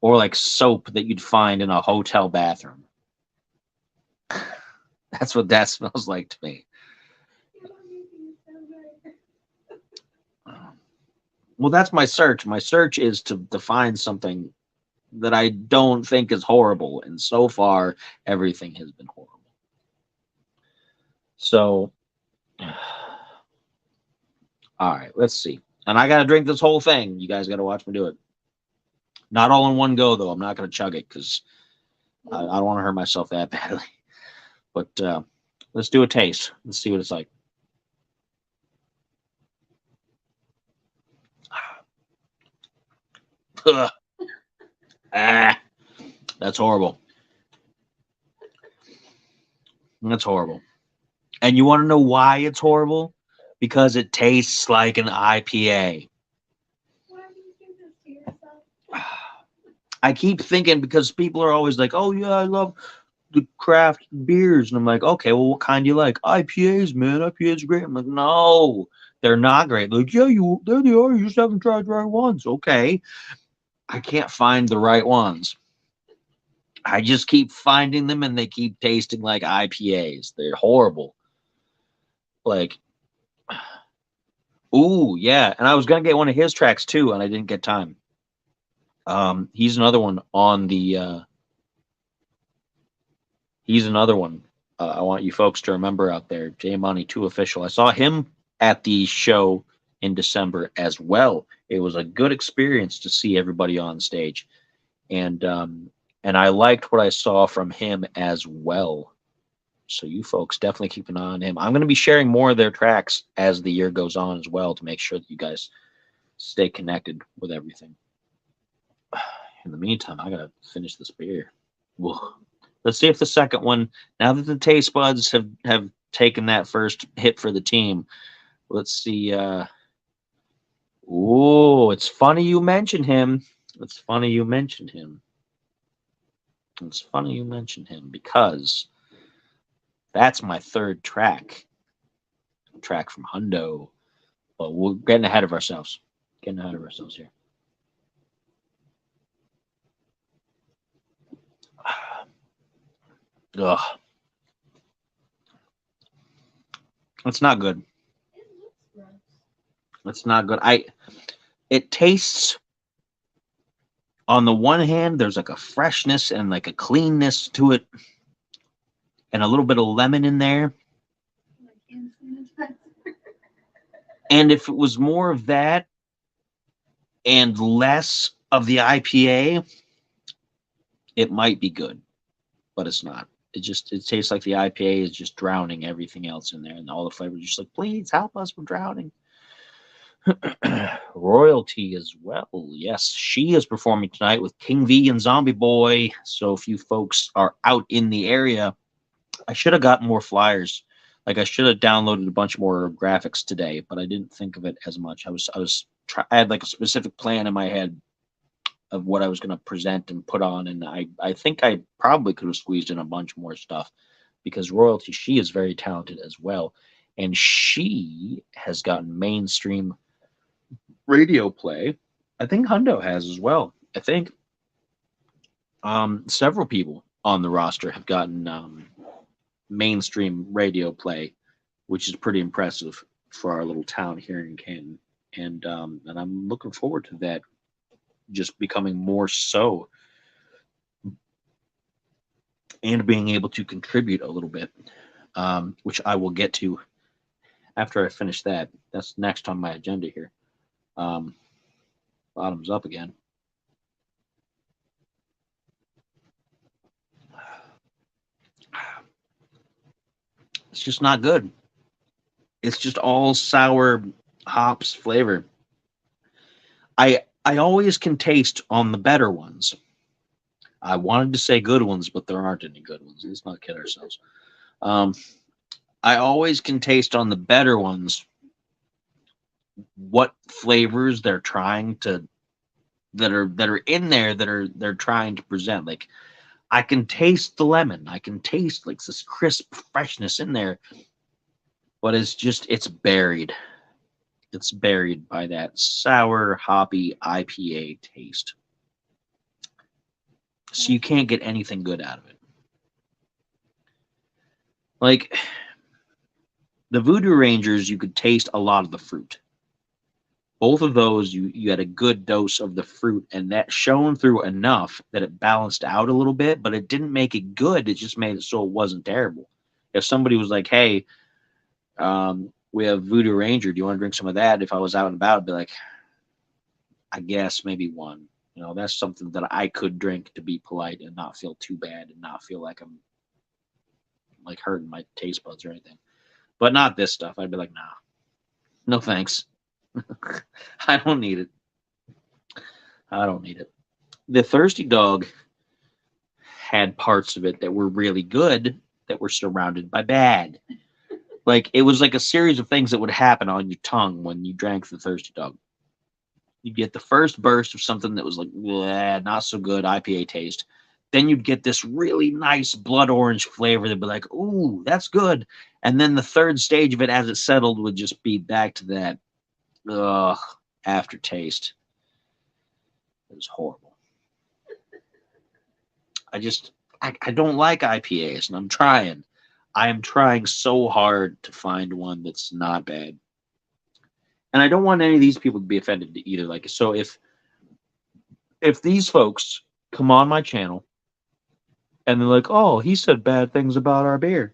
A: Or like soap that you'd find in a hotel bathroom. That's what that smells like to me. Well, that's my search. My search is to find something that I don't think is horrible. And so far, everything has been horrible. So, all right, let's see. And I got to drink this whole thing. You guys got to watch me do it. Not all in one go, though. I'm not going to chug it because I don't want to hurt myself that badly. But let's do a taste. Let's see what it's like. That's horrible. That's horrible. And you want to know why it's horrible? Because it tastes like an IPA.
C: Why do you do this to yourself?
A: I keep thinking, because people are always like, oh, yeah, I love the craft beers. And I'm like, okay, well, what kind do you like? IPAs, man. IPAs are great. I'm like, no, they're not great. Like, yeah, there they are. You just haven't tried the right ones. Okay. I can't find the right ones. I just keep finding them and they keep tasting like IPAs. They're horrible. Like, ooh, yeah. And I was going to get one of his tracks too, and I didn't get time. He's another one on the, he's another one I want you folks to remember out there. J Money 2 Official. I saw him at the show in December as well. It was a good experience to see everybody on stage. And I liked what I saw from him as well. So you folks definitely keep an eye on him. I'm going to be sharing more of their tracks as the year goes on as well to make sure that you guys stay connected with everything. In the meantime, I got to finish this beer. Whoa. Let's see if the second one, now that the taste buds have taken that first hit for the team, let's see. Oh, it's funny you mentioned him. It's funny you mentioned him. It's funny you mentioned him because that's my third track. A track from Hundo. But we're getting ahead of ourselves. Getting ahead of ourselves here. Ugh. It's not good.
C: It looks gross.
A: It's not good. It tastes, on the one hand, there's like a freshness and like a cleanness to it, and a little bit of lemon in there.
C: Like hand sanitizer.
A: And if it was more of that and less of the IPA, it might be good, but it's not. It tastes like the IPA is just drowning everything else in there, and all the flavors just like, please help us, we're drowning. Royalty as well. Yes, she is performing tonight with King V and Zombie Boy. So if you folks are out in the area, I should have gotten more flyers. Like I should have downloaded a bunch more graphics today, but I didn't think of it as much. I had like a specific plan in my head of what I was going to present and put on, and I think I probably could have squeezed in a bunch more stuff because Royalty, she is very talented as well, and she has gotten mainstream radio play. I think Hundo has as well. I think several people on the roster have gotten mainstream radio play, which is pretty impressive for our little town here in Canton. And I'm looking forward to that just becoming more so and being able to contribute a little bit, which I will get to after I finish that. That's next on my agenda here. Bottoms up again. It's just not good. It's just all sour hops flavor. I always can taste on the better ones. I wanted to say good ones, but there aren't any good ones. Let's not kid ourselves. I always can taste on the better ones what flavors they're trying to that are in there they're trying to present. Like I can taste the lemon. I can taste like this crisp freshness in there, but it's buried. It's buried by that sour, hoppy IPA taste. So you can't get anything good out of it. Like the Voodoo Rangers, you could taste a lot of the fruit. Both of those, you had a good dose of the fruit, and that shone through enough that it balanced out a little bit, but it didn't make it good. It just made it so it wasn't terrible. If somebody was like, hey, we have Voodoo Ranger, do you want to drink some of that? If I was out and about, I'd be like, I guess maybe one. You know, that's something that I could drink to be polite and not feel too bad and not feel like I'm like hurting my taste buds or anything. But not this stuff. I'd be like, nah, no thanks. I don't need it. I don't need it. The Thirsty Dog had parts of it that were really good that were surrounded by bad. Like it was like a series of things that would happen on your tongue when you drank the Thirsty Dog. You'd get the first burst of something that was like, not so good IPA taste. Then you'd get this really nice blood orange flavor that'd be like, ooh, that's good. And then the third stage of it as it settled would just be back to that aftertaste. It was horrible. I don't like IPAs, and I'm trying. I am trying so hard to find one that's not bad. And I don't want any of these people to be offended either. Like, so if these folks come on my channel and they're like, oh, he said bad things about our beer,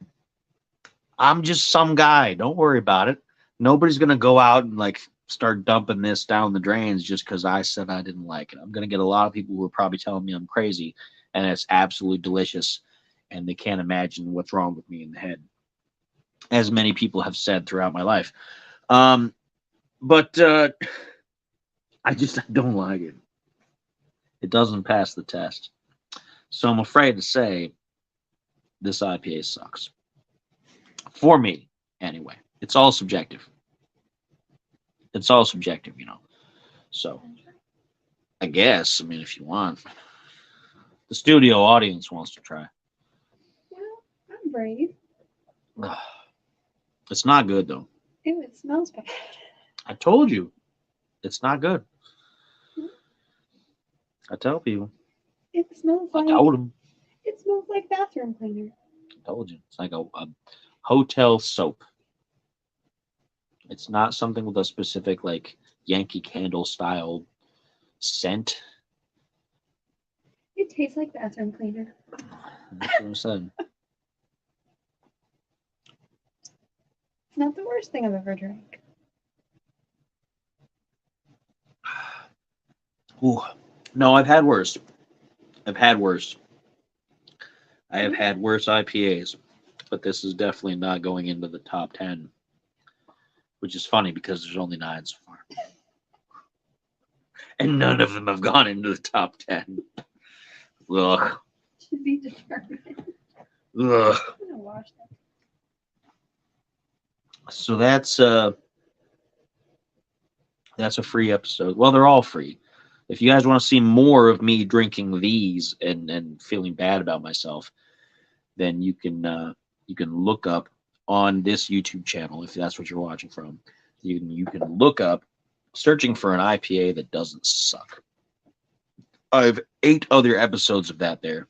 A: I'm just some guy. Don't worry about it. Nobody's gonna go out and like start dumping this down the drains just because I said I didn't like it. I'm gonna get a lot of people who are probably telling me I'm crazy, and it's absolutely delicious, and they can't imagine what's wrong with me in the head, as many people have said throughout my life. But I don't like it. It doesn't pass the test. So I'm afraid to say this IPA sucks. For me, anyway. It's all subjective. It's all subjective, you know. So I guess, I mean, if you want. The studio audience wants to try.
C: Well, I'm brave.
A: It's not good though.
C: Ew, it smells bad.
A: I told you, it's not good. I tell people.
C: It smells
A: I
C: like
A: told them.
C: it smells like bathroom cleaner.
A: I told you. It's like a hotel soap. It's not something with a specific like Yankee Candle style scent.
C: It tastes like bathroom cleaner.
A: That's what I'm saying.
C: It's not the worst thing I've ever drank.
A: Ooh. No, I've had worse. I've had worse. I have had worse IPAs, but this is definitely not going into the top 10, which is funny because there's only 9 so far. And none of them have gone into the top 10. Ugh.
C: Should be determined.
A: Ugh.
C: I'm gonna wash that.
A: So that's a free episode. Well, they're all free. If you guys want to see more of me drinking these and feeling bad about myself, then you can look up on this YouTube channel if that's what you're watching from. You can look up searching for an IPA that doesn't suck. I have 8 other episodes of that there,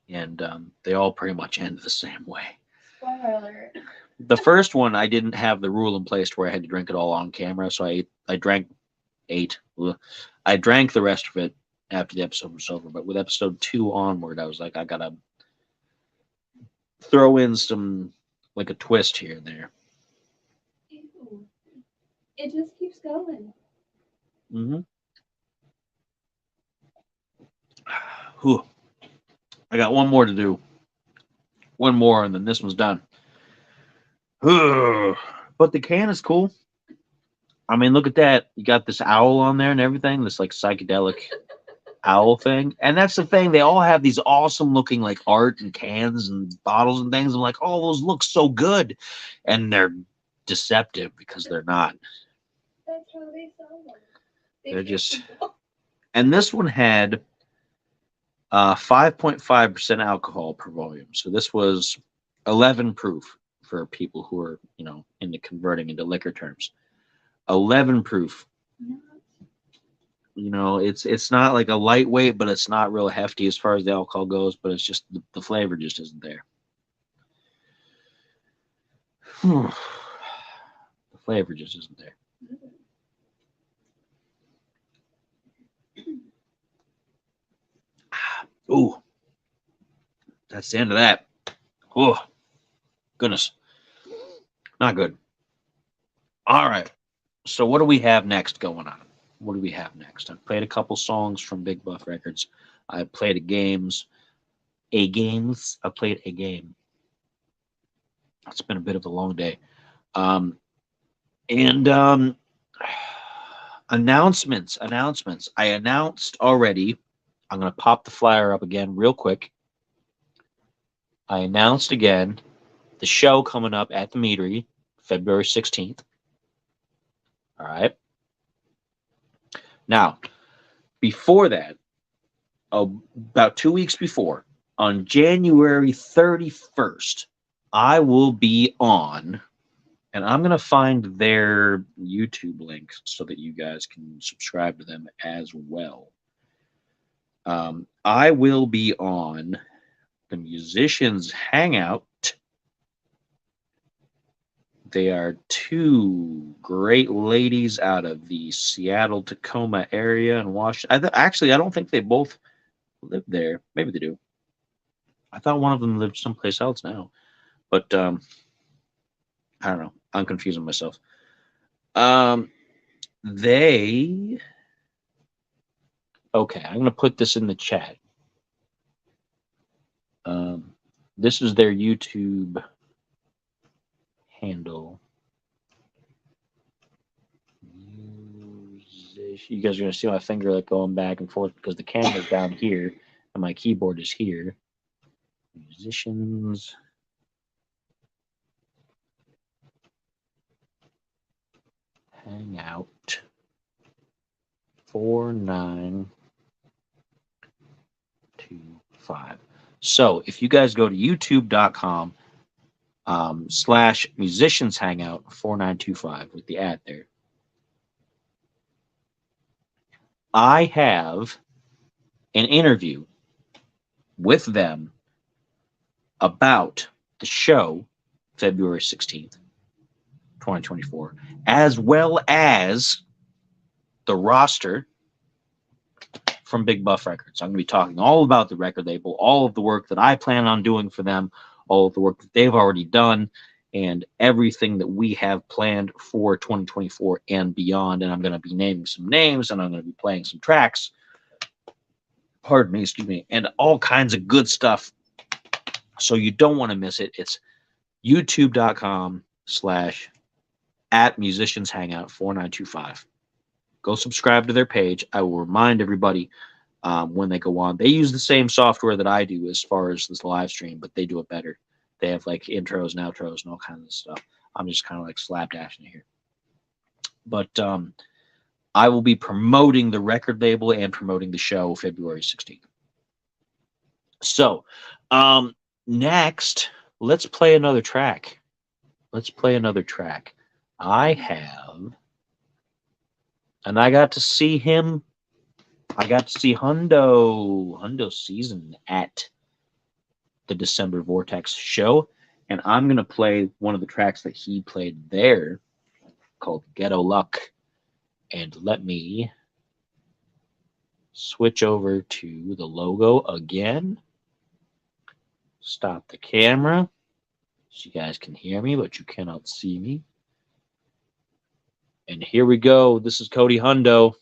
A: and they all pretty much end the same way.
C: Spoiler alert.
A: The first one, I didn't have the rule in place where I had to drink it all on camera, so I drank 8. I drank the rest of it after the episode was over, but with episode 2 onward, I was like, I gotta throw in some, like a twist here and there.
C: Ew. It just keeps going.
A: Whew. I got one more to do. One more, and then this one's done. But the can is cool. I mean, look at that. You got this owl on there and everything, this like psychedelic owl thing. And that's the thing. They all have these awesome looking like art and cans and bottles and things. I'm like, oh, those look so good. And they're deceptive because they're not.
C: That's how they sell them.
A: They're just. And this one had 5.5% alcohol per volume. So this was 11 proof for people who are, into converting into liquor terms. 11 proof. It's not like a lightweight, but it's not real hefty as far as the alcohol goes, but it's just the flavor just isn't there. The flavor just isn't there. Ooh, that's the end of that. Oh, goodness. Not good. All right. So what do we have next going on? What do we have next? I've played a couple songs from Big Buff Records. I played I played a game. It's been a bit of a long day. Announcements. I announced already. I'm going to pop the flyer up again real quick. I announced again the show coming up at the Meadery, February 16th. All right. Now, before that, about 2 weeks before, on January 31st, I will be on, and I'm going to find their YouTube link so that you guys can subscribe to them as well. I will be on the Musicians Hangout. They are 2 great ladies out of the Seattle, Tacoma area in Washington. Actually, I don't think they both live there. Maybe they do. I thought one of them lived someplace else now. But I don't know. I'm confusing myself. Okay, I'm going to put this in the chat. This is their YouTube handle. You guys are going to see my finger like going back and forth because the camera's down here and my keyboard is here. Musicians Hangout 49 So if you guys go to youtube.com slash musicians hangout 4925 with the ad there, I have an interview with them about the show February 16th, 2024, as well as the roster from Big Buff Records. I'm going to be talking all about the record label, all of the work that I plan on doing for them, all of the work that they've already done, and everything that we have planned for 2024 and beyond. And I'm going to be naming some names, and I'm going to be playing some tracks. Pardon me, excuse me, and all kinds of good stuff. So you don't want to miss it. It's youtube.com/@musicianshangout4925. Go subscribe to their page. I will remind everybody when they go on. They use the same software that I do as far as this live stream, but they do it better. They have like intros and outros and all kinds of stuff. I'm just kind of like slapdashing it here. But I will be promoting the record label and promoting the show February 16th. So next, let's play another track. I have... And I got to see him. I got to see Hundo Season at the December Vortex show. And I'm going to play one of the tracks that he played there called Ghetto Luck. And let me switch over to the logo again. Stop the camera so you guys can hear me, but you cannot see me. And here we go. This is Cody Hundo.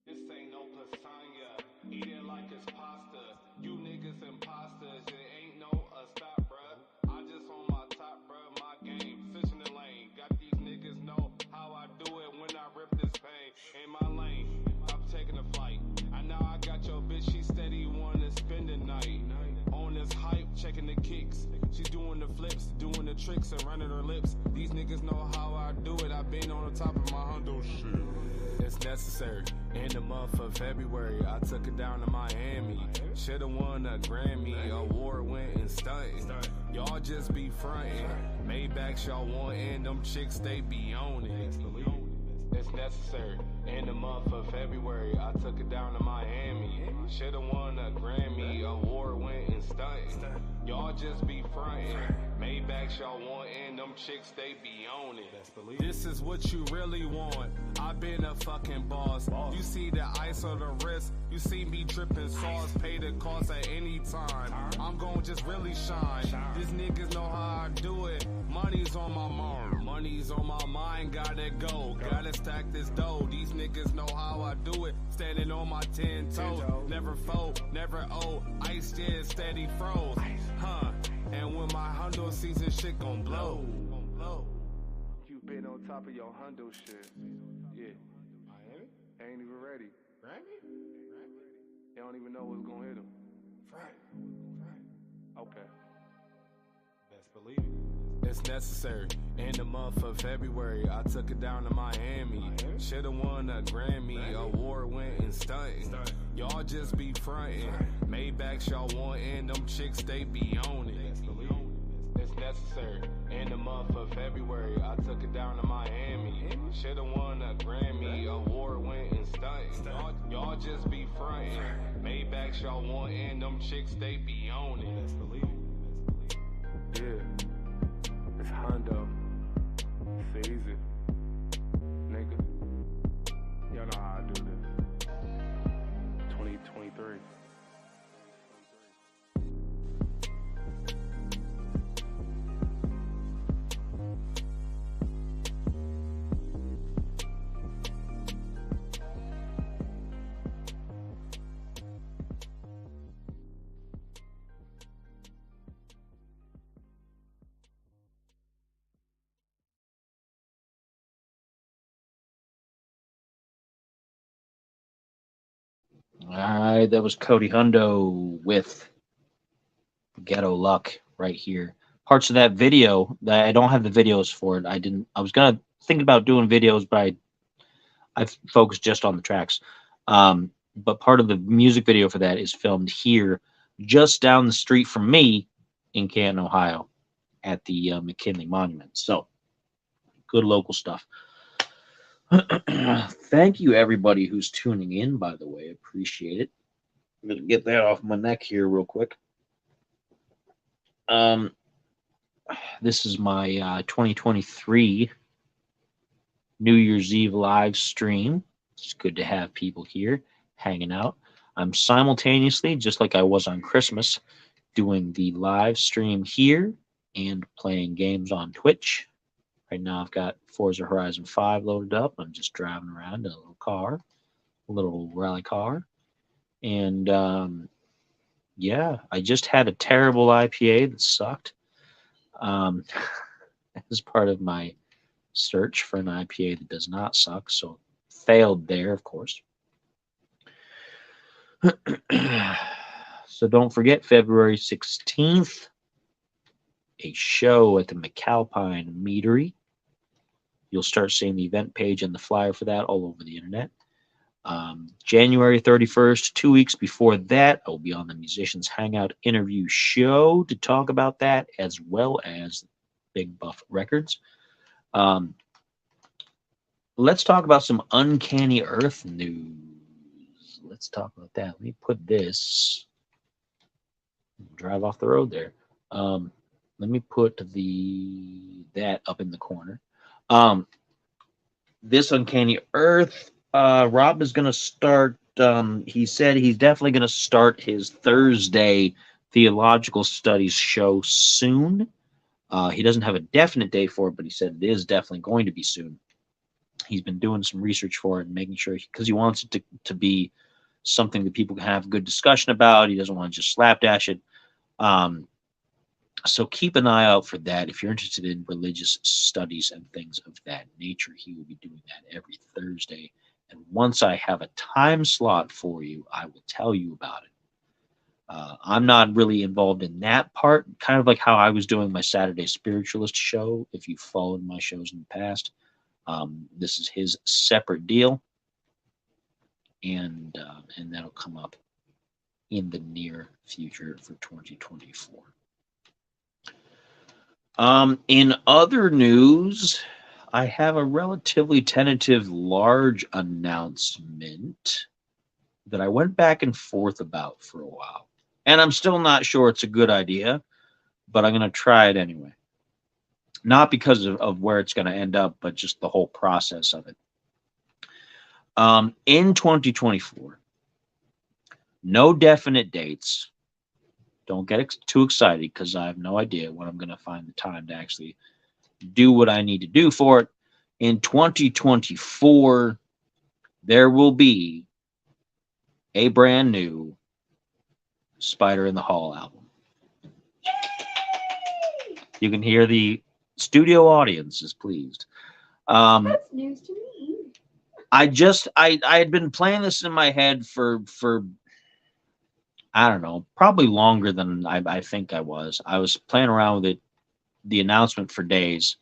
D: This ain't no lasagna. Eat it like it's pasta. You niggas imposters. It ain't no stop, bruh. I just on my top, bruh. My game. Switching the lane. Got these niggas know how I do it when I rip this pain. In my lane. I'm taking a flight. I know I got your bitch. She steady wanna spend the night. On this hype, checking the kicks. She's doing the flips, doing the tricks and running her lips. These niggas know how I do it. I've been on the top of my hundo shit. It's necessary. In the month of February, I took it down to Miami. Shoulda won a Grammy, award winning stunting. Y'all just be frontin'. Maybachs y'all wantin', them chicks they be on it. It's necessary. In the month of February, I took it down to Miami. Shoulda won a Grammy, award winning stunting. Y'all just be frontin'. Maybachs y'all wantin', them chicks they be on it. This is what you really want. I've been a fucking boss. You see the ice on the wrist. You see me dripping sauce. Pay the cost at any time. I'm gon' just really shine. These niggas know how I do it. Money's on my mind. Money's on my mind. Gotta go. Gotta stack this dough. These niggas know how I do it. Standing on my 10 toes. Never fold, never owe. Ice yeah, steady froze. Huh. And when my hundo season shit gon' blow. You been on top of your hundo shit. Yeah. Miami? Ain't even ready. Grammy? They don't even know what's gonna hit them. Friday. Okay. Best believe it. It's necessary. In the month of February, I took it down to Miami. Shoulda won a Grammy, award winning stunting. Y'all just be frontin'. Maybachs y'all wantin', them chicks they be on it. It's necessary. In the month of February, I took it down to Miami. Shoulda won a Grammy, award winning stunting. Y'all just be frontin'. Maybachs y'all wantin', them chicks they be on it. Yeah. It's Hondo. It's easy. Nigga. Y'all know how I do this. 2023.
A: All right, that was Cody Hundo with Ghetto Luck right here parts of that video that I don't have the videos for it. I was gonna think about doing videos, but I focused just on the tracks. But part of the music video for that is filmed here, just down the street from me in Canton, Ohio, at the McKinley Monument. So good local stuff. Thank you, everybody who's tuning in, by the way. Appreciate it. I'm going to get that off my neck here real quick. This is my 2023 New Year's Eve live stream. It's good to have people here hanging out. I'm simultaneously, just like I was on Christmas, doing the live stream here and playing games on Twitch. Right now I've got Forza Horizon 5 loaded up. I'm just driving around in a little car, a little rally car. And yeah, I just had a terrible IPA that sucked. As part of my search for an IPA that does not suck, so failed there, of course. So don't forget, February 16th, a show at the McAlpine Meadery. You'll start seeing the event page and the flyer for that all over the internet. January 31st, 2 weeks before that, I'll be on the Musicians Hangout interview show to talk about that, as well as Big Buff Records. Let's talk about some Uncanny Earth news. Let's talk about that. Let me put this. Drive off the road there. Let me put that up in the corner. This Uncanny Earth, Rob is going to start. He said he's definitely going to start his Thursday theological studies show soon. He doesn't have a definite date for it, but he said it is definitely going to be soon. He's been doing some research for it and making sure, because he wants it to be something that people can have a good discussion about. He doesn't want to just slapdash it. So keep an eye out for that. If you're interested in religious studies and things of that nature, he will be doing that every Thursday. And once I have a time slot for you, I will tell you about it. I'm not really involved in that part, kind of like how I was doing my Saturday Spiritualist show. If you've followed my shows in the past, this is his separate deal, and that'll come up in the near future for 2024. In other news, I have a relatively tentative large announcement that I went back and forth about for a while. And I'm still not sure it's a good idea, but I'm going to try it anyway. Not because of where it's going to end up, but just the whole process of it. In 2024, no definite dates. Don't get too excited, because I have no idea when I'm going to find the time to actually do what I need to do for it. In 2024, there will be a brand new Spider in the Hall album. You can hear the studio audience is pleased.
C: That's news to me.
A: I had been playing this in my head for I don't know, probably longer than I think I was. I was playing around with it, the announcement, for days.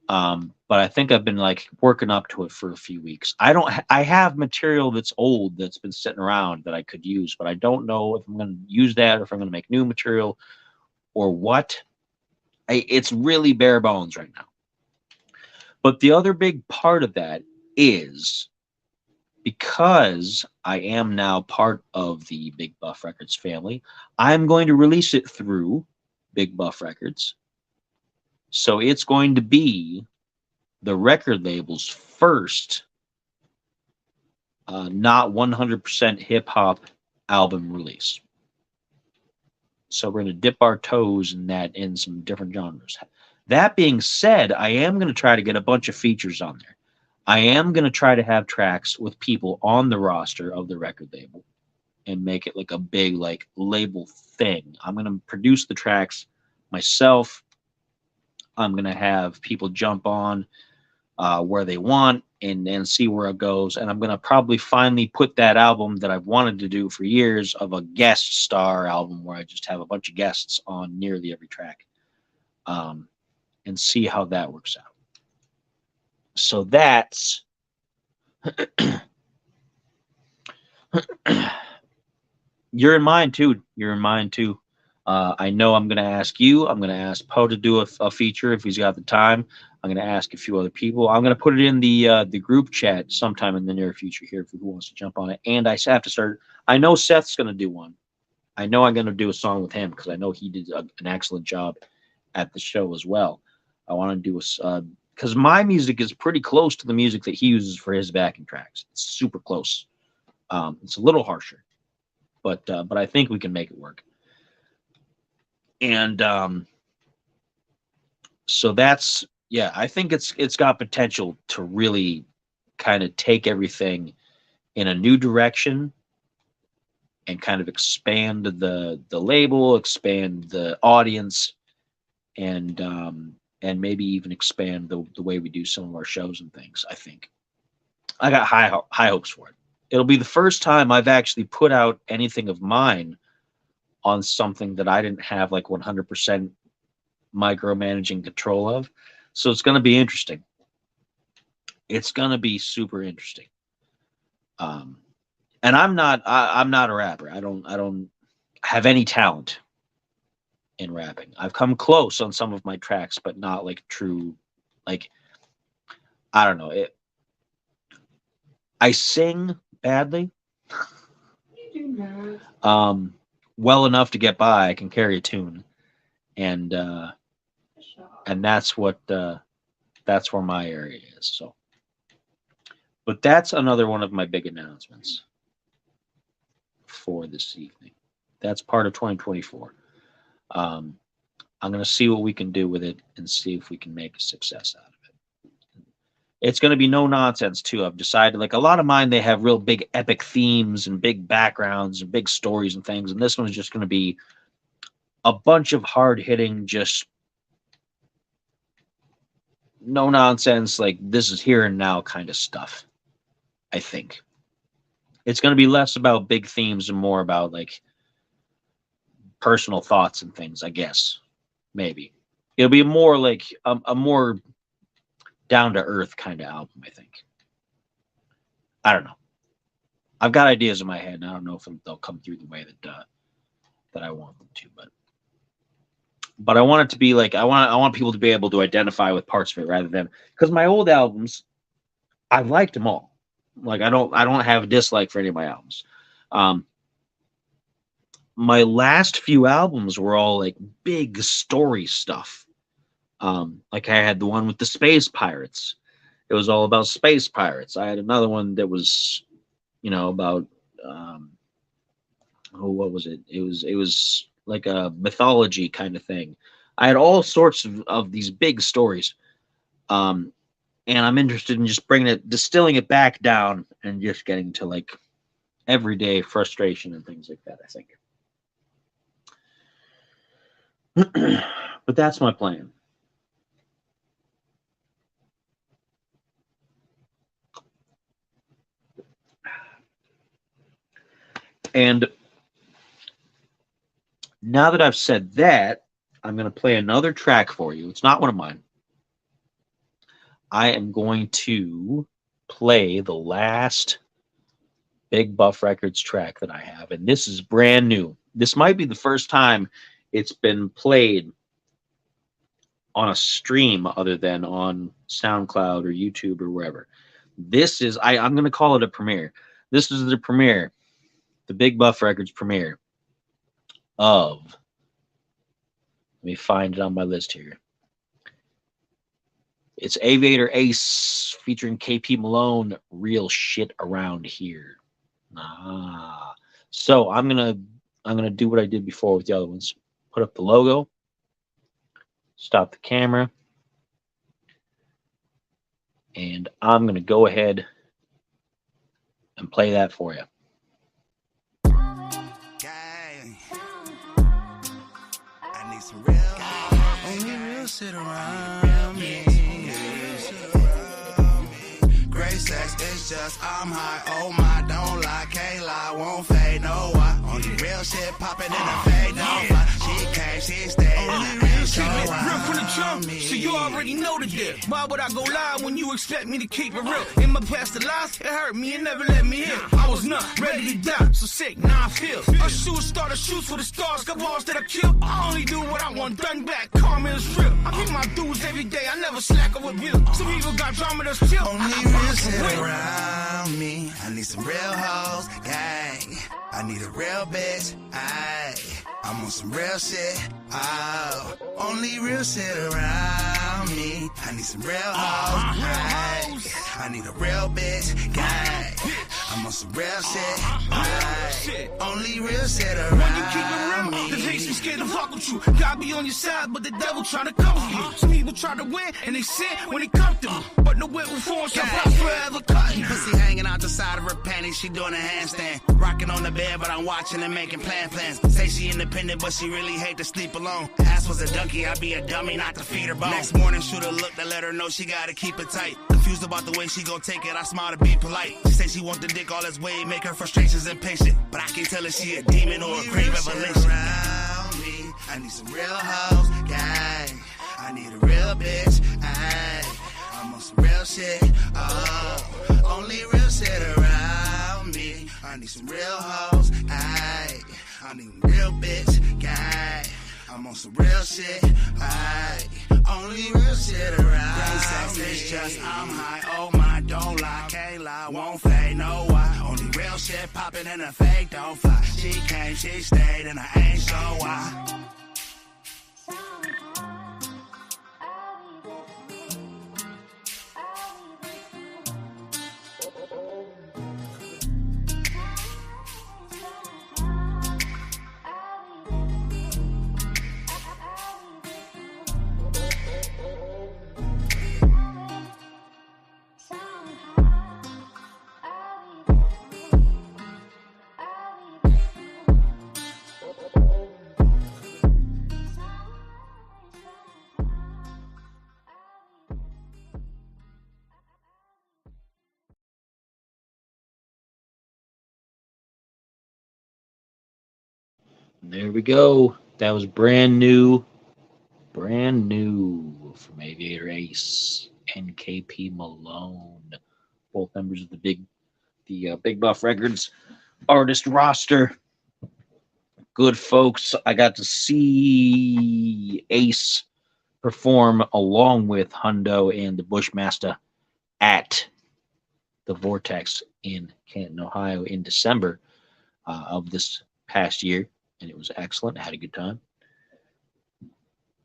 A: But I think I've been like working up to it for a few weeks. I have material that's old that's been sitting around that I could use, but I don't know if I'm going to use that or if I'm going to make new material or what. It's really bare bones right now. But the other big part of that is, because I am now part of the Big Buff Records family, I'm going to release it through Big Buff Records. So it's going to be the record label's first not 100% hip-hop album release. So we're going to dip our toes in that in some different genres. That being said, I am going to try to get a bunch of features on there. I am going to try to have tracks with people on the roster of the record label and make it like a big like label thing. I'm going to produce the tracks myself. I'm going to have people jump on where they want and see where it goes. And I'm going to probably finally put that album that I've wanted to do for years, of a guest star album where I just have a bunch of guests on nearly every track. and see how that works out. So that's you're in mine too. You're in mine too. I know I'm going to ask you. I'm going to ask Poe to do a feature if he's got the time. I'm going to ask a few other people. I'm going to put it in the group chat sometime in the near future here for who wants to jump on it. And I have to start. I know Seth's going to do one. I know I'm going to do a song with him because I know he did an excellent job at the show as well. I want to do a because my music is pretty close to the music that he uses for his backing tracks. It's super close. It's a little harsher, but I think we can make it work. And so that's, yeah, I think it's got potential to really kind of take everything in a new direction and kind of expand the label, expand the audience, and maybe even expand the way we do some of our shows and things. I think I got high hopes for it. It'll be the first time I've actually put out anything of mine on something that I didn't have like 100% micromanaging control of. So it's going to be interesting. It's going to be super interesting. And I'm not a rapper. I don't have any talent in rapping. I've come close on some of my tracks, but not like true, like, I don't know. I sing badly.
C: You do not.
A: Well enough to get by. I can carry a tune, and that's what that's where my area is. So, but that's another one of my big announcements for this evening. That's part of 2024. I'm going to see what we can do with it and see if we can make a success out of it. It's going to be no nonsense too. I've decided, like a lot of mine, they have real big epic themes and big backgrounds and big stories and things. And this one's just going to be a bunch of hard hitting, just no nonsense, like this is here and now kind of stuff. I think it's going to be less about big themes and more about like personal thoughts and things, I guess. Maybe it'll be more like a more down to earth kind of album, I think. I don't know. I've got ideas in my head, and I don't know if they'll come through the way that I want them to, but I want it to be like I want people to be able to identify with parts of it rather than, because my old albums, I liked them all. Like I don't have a dislike for any of my albums. My last few albums were all like big story stuff. Like I had the one with the space pirates. It was all about space pirates. I had another one that was, about what was it? It was like a mythology kind of thing. I had all sorts of these big stories. And I'm interested in just distilling it back down and just getting to like everyday frustration and things like that, I think. But that's my plan. And now that I've said that, I'm going to play another track for you. It's not one of mine. I am going to play the last Big Buff Records track that I have, and this is brand new. This might be the first time it's been played on a stream other than on SoundCloud or YouTube or wherever. This is, I'm going to call it a premiere. This is the premiere, the Big Buff Records premiere of, let me find it on my list here. It's Aviator Ace featuring KP Malone, Real Shit Around Here. So I'm gonna do what I did before with the other ones. Put up the logo, stop the camera, and I'm gonna go ahead and play that for you.
B: I need some real, only real shit around me. Great sex, it's just I'm high. Oh my, don't lie, can't lie, won't fade, no why. Only real shit popping in the fade, don't fly. She came, she stayed, and I ain't so why.
E: around me. So you already know the deal. Why would I go lie when you expect me to keep it real? In my past the lies, it hurt me and never let me in. I was not ready to die, so sick, now I feel. A shooter starter shoots for the stars, got balls that I kill. I only do what I want done back, karma is real. I pay my dues every day, I never slack or with you. Some people got drama that's chill.
F: Only real shit around me. I need some real hoes, gang. I need a real bitch, I'm on some real shit, oh. Only real shit around me. I need some real hoes, I need a real bitch, gang. I'm on some real shit, only real shit around me.
E: When you keep it real, the hate be scared to fuck with you. God be on your side, but the devil try to cover you. Some people try to win, and they sin when it come through. But no way will force your blood forever cutting.
F: Pussy hanging out the side of her panties, she doing a handstand. Rocking on the bed, but I'm watching and making plans. Say she independent, but she really hate to sleep alone. Ass was a donkey, I'd be a dummy not to feed her bone. Next morning, shoot a look to let her know she gotta keep it tight. Confused about the way she gon' take it, I smile to be polite. She say she want the dick all its way, make her frustrations impatient. But I can't tell if she a demon or a great revelation. Around me, I need some real hoes, gang. I need a real bitch, I'm on some real shit, oh. Only real shit around me. I need some real hoes, I need a real bitch, gang. I'm on some real shit, only real shit around me. Sex is just, I'm high, oh my, don't lie, can't lie, won't fade, no why. Only real shit poppin' and the fake don't fly. She came, she stayed, and I ain't sure why.
A: There we go. That was brand new from Aviator Ace and KP Malone, both members of the Big Buff Records artist roster. Good folks. I got to see Ace perform along with Hundo and the Bushmaster at the Vortex in Canton, Ohio in December of this past year. And it was excellent. I had a good time.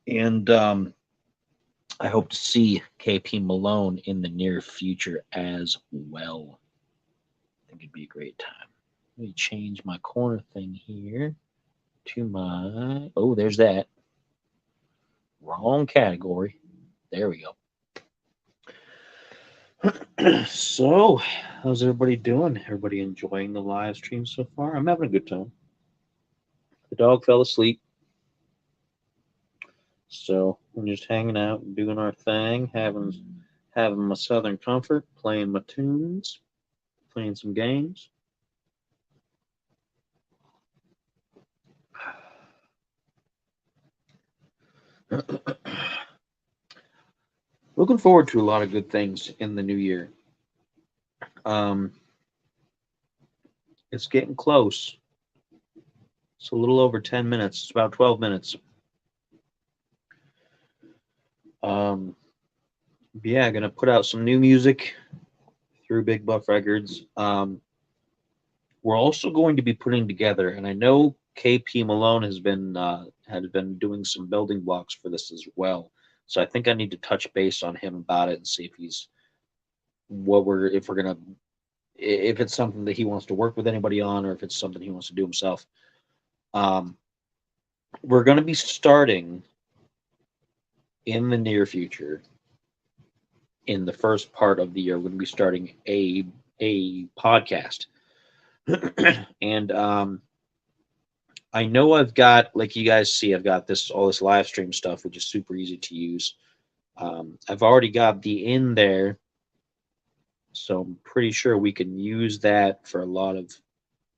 A: And I hope to see KP Malone in the near future as well. I think it'd be a great time. Let me change my corner thing here to my... Oh, there's that. Wrong category. There we go. So, how's everybody doing? Everybody enjoying the live stream so far? I'm having a good time. The dog fell asleep. So we're just hanging out and doing our thing, having my Southern Comfort, playing my tunes, playing some games. Looking forward to a lot of good things in the new year. It's getting close. It's a little over 10 minutes. It's about 12 minutes. Yeah, gonna put out some new music through Big Buff Records. We're also going to be putting together, and I know KP Malone had been doing some building blocks for this as well. So I think I need to touch base on him about it and see if it's something that he wants to work with anybody on, or if it's something he wants to do himself. We're going to be starting in the near future. In the first part of the year, we're going to be starting a podcast. And I know I've got, like you guys see, I've got all this live stream stuff, which is super easy to use. I've already got the in there, so I'm pretty sure we can use that for a lot of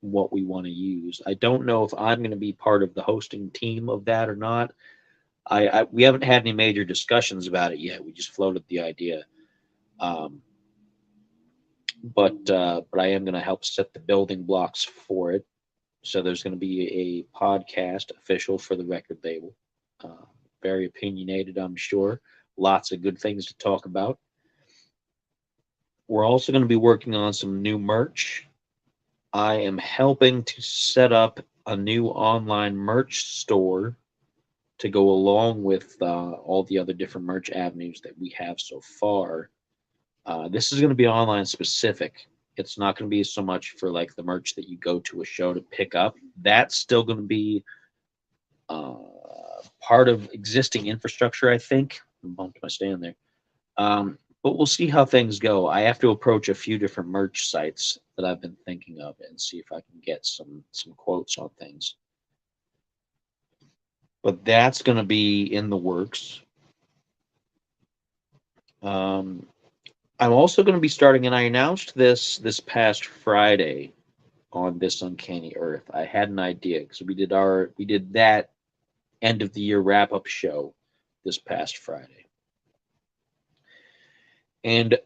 A: what we want to use. I don't know if I'm going to be part of the hosting team of that or not. We haven't had any major discussions about it yet. We just floated the idea. But I am going to help set the building blocks for it. So there's going to be a podcast official for the record label. Very opinionated, I'm sure. Lots of good things to talk about. We're also going to be working on some new merch. I am helping to set up a new online merch store to go along with all the other different merch avenues that we have so far. This is going to be online specific. It's not going to be so much for like the merch that you go to a show to pick up. That's still going to be part of existing infrastructure, I think. I bumped my stand there. But we'll see how things go. I have to approach a few different merch sites that I've been thinking of and see if I can get some quotes on things. But that's going to be in the works. I'm also going to be starting, and I announced this past Friday on This Uncanny Earth. I had an idea because we did that end of the year wrap up show this past Friday. And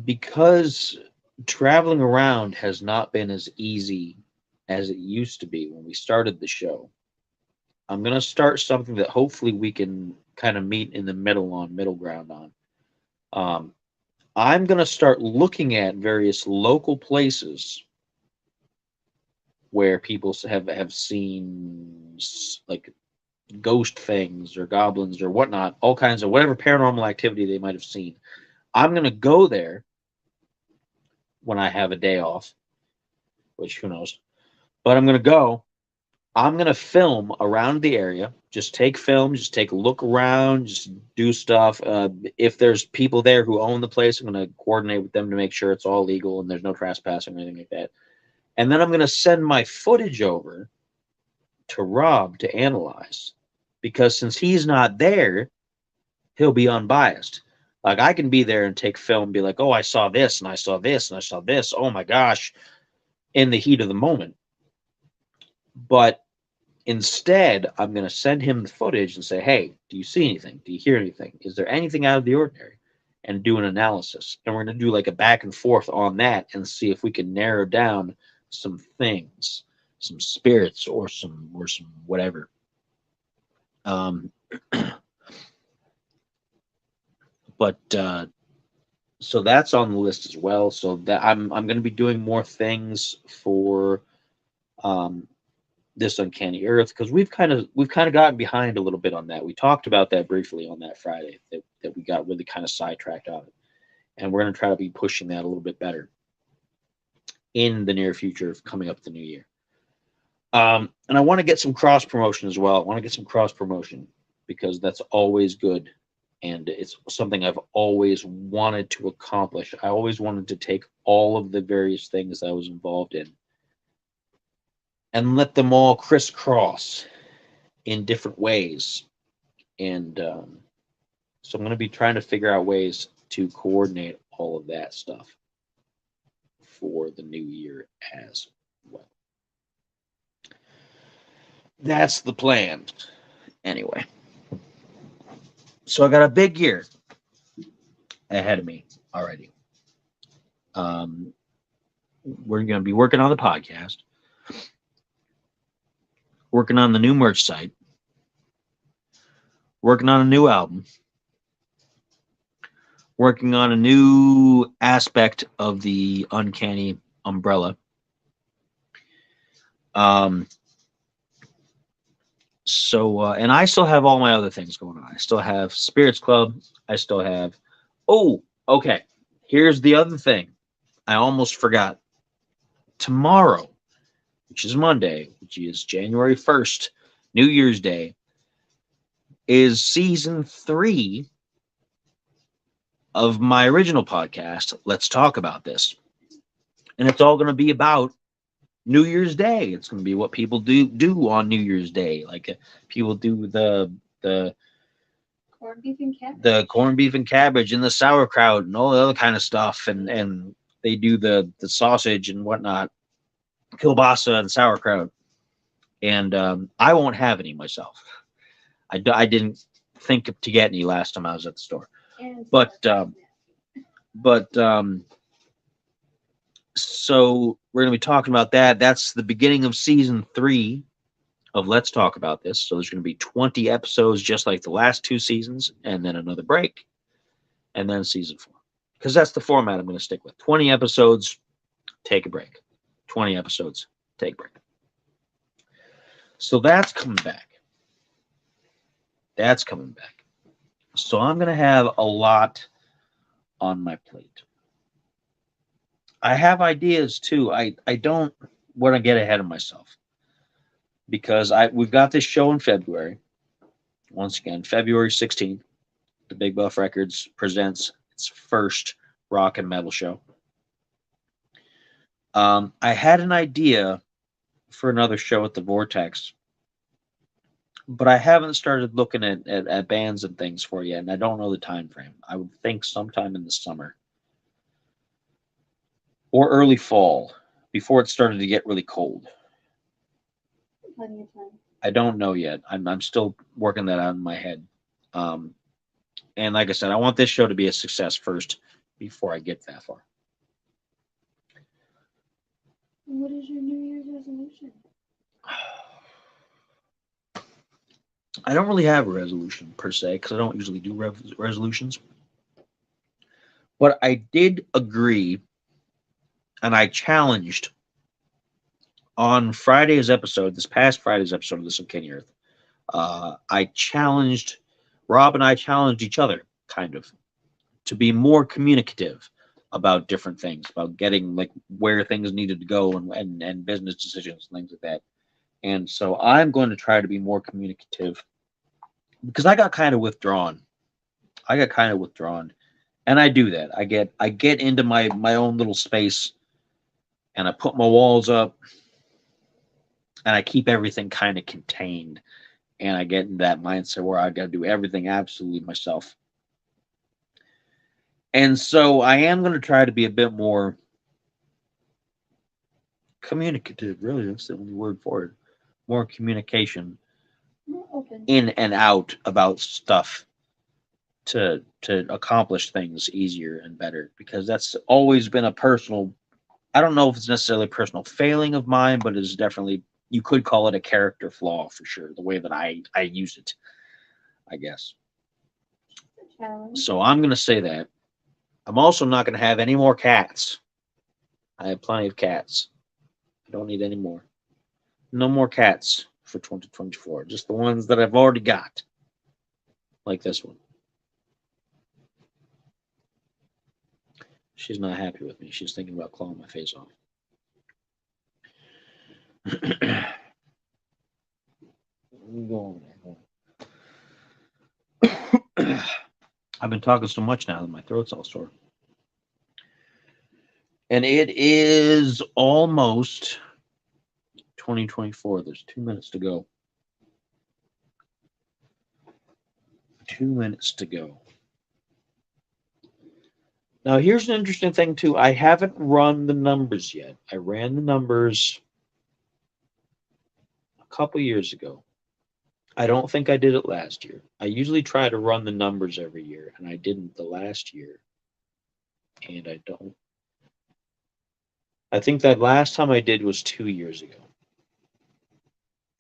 A: because traveling around has not been as easy as it used to be when we started the show, I'm going to start something that hopefully we can kind of meet in the middle ground on. I'm going to start looking at various local places where people have seen like ghost things or goblins or whatnot, all kinds of whatever paranormal activity they might have seen. I'm going to go there when I have a day off, which who knows. But I'm going to go. I'm going to film around the area. Just take film, just take a look around, just do stuff. If there's people there who own the place, I'm going to coordinate with them to make sure it's all legal and there's no trespassing or anything like that. And then I'm going to send my footage over to Rob to analyze. Because since he's not there, he'll be unbiased. Like, I can be there and take film and be like, oh, I saw this, and I saw this, and I saw this. Oh, my gosh, in the heat of the moment. But instead, I'm going to send him the footage and say, hey, do you see anything? Do you hear anything? Is there anything out of the ordinary? And do an analysis. And we're going to do like a back and forth on that and see if we can narrow down some things, some spirits or some whatever. But so that's on the list as well. So that I'm going to be doing more things for This Uncanny Earth because we've kind of gotten behind a little bit on that. We talked about that briefly on that Friday that we got really kind of sidetracked on it, and we're going to try to be pushing that a little bit better in the near future of coming up the new year. And I want to get some cross promotion as well. I want to get some cross promotion because that's always good. And it's something I've always wanted to accomplish. I always wanted to take all of the various things I was involved in and let them all crisscross in different ways. And so I'm going to be trying to figure out ways to coordinate all of that stuff for the new year as well. That's the plan. Anyway. So I got a big year ahead of me already. We're going to be working on the podcast, working on the new merch site, working on a new album, working on a new aspect of the Uncanny umbrella. And I still have all my other things going on. I still have Spirits Club. I still have... Oh, okay. Here's the other thing. I almost forgot. Tomorrow, which is Monday, which is January 1st, New Year's Day, is season 3 of my original podcast, Let's Talk About This. And it's all going to be about New Year's Day. It's going to be what people do on New Year's Day. Like people do the
C: corned beef and cabbage.
A: The corned beef and cabbage and the sauerkraut and all the other kind of stuff. And they do the sausage and whatnot, kielbasa and sauerkraut. And I won't have any myself. I didn't think to get any last time I was at the store.
C: And
A: But so we're going to be talking about that. That's the beginning of season 3 of Let's Talk About This. So there's going to be 20 episodes just like the last 2 seasons, and then another break, and then season 4. Because that's the format I'm going to stick with. 20 episodes, take a break. 20 episodes, take a break. So that's coming back. That's coming back. So I'm going to have a lot on my plate. I have ideas too. I don't want to get ahead of myself because we've got this show in February. Once again, February 16th, the Big Buff Records presents its first rock and metal show. I had an idea for another show at the Vortex, but I haven't started looking at bands and things for yet, and I don't know the time frame. I would think sometime in the summer or early fall, before it started to get really cold.
C: plenty of time.
A: I don't know yet. I'm still working that out in my head. And like I said, I want this show to be a success first before I get that far.
C: What is your New Year's resolution?
A: I don't really have a resolution per se because I don't usually do resolutions. But I did agree, and I challenged on Friday's episode, this past Friday's episode of This Uncanny Earth. I challenged, Rob and I challenged each other, kind of, to be more communicative about different things, about getting like where things needed to go and business decisions and things like that. And so I'm going to try to be more communicative because I got kind of withdrawn. And I do that. I get into my own little space and I put my walls up and I keep everything kind of contained. And I get in that mindset where I got to do everything absolutely myself. And so I am going to try to be a bit more communicative. Really, that's the only word for it. More communication
C: More open.
A: in and out about stuff to accomplish things easier and better, because that's always been a personal, I don't know if it's necessarily a personal failing of mine, but it's definitely, you could call it a character flaw for sure, the way that I use it, I guess.
C: Challenge.
A: So I'm going to say that. I'm also not going to have any more cats. I have plenty of cats. I don't need any more. No more cats for 2024. Just the ones that I've already got. Like this one. She's not happy with me. She's thinking about clawing my face off. Go over there. I've been talking so much now that my throat's all sore. And it is almost 2024. There's 2 minutes to go. 2 minutes to go. Now, here's an interesting thing, too. I haven't run the numbers yet. I ran the numbers a couple years ago. I don't think I did it last year. I usually try to run the numbers every year, and I didn't the last year. And I don't. I think that last time I did was 2 years ago.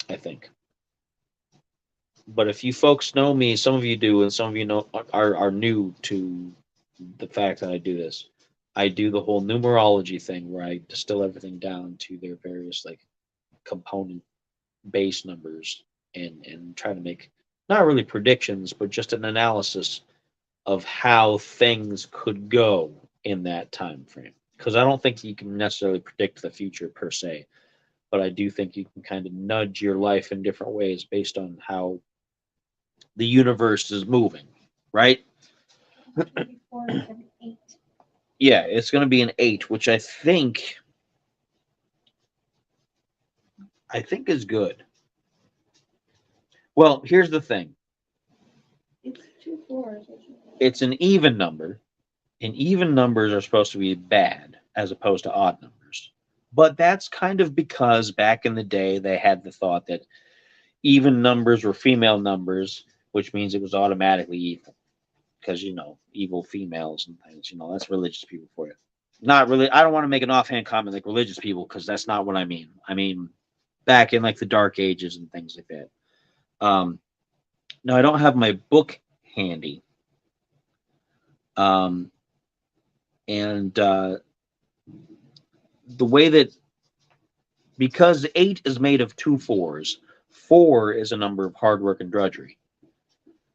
A: I think. But if you folks know me, some of you do, and some of you know are new to the fact that I do this. I do the whole numerology thing where I distill everything down to their various like component base numbers and try to make not really predictions, but just an analysis of how things could go in that time frame. Because I don't think you can necessarily predict the future per se, but I do think you can kind of nudge your life in different ways based on how the universe is moving, right?
C: 24 is an 8.
A: Yeah, it's going to be an 8, which I think is good. Well, here's the thing.
C: It's 2 4s.
A: It's an even number, and even numbers are supposed to be bad as opposed to odd numbers. But that's kind of because back in the day they had the thought that even numbers were female numbers which means it was automatically evil. Because, you know, evil females and things, you know, that's religious people for you. Not really, I don't want to make an offhand comment like religious people, because that's not what I mean. I mean, back in like the Dark Ages and things like that. Now, I don't have my book handy. And the way that, because 8 is made of 2 4s, 4 is a number of hard work and drudgery.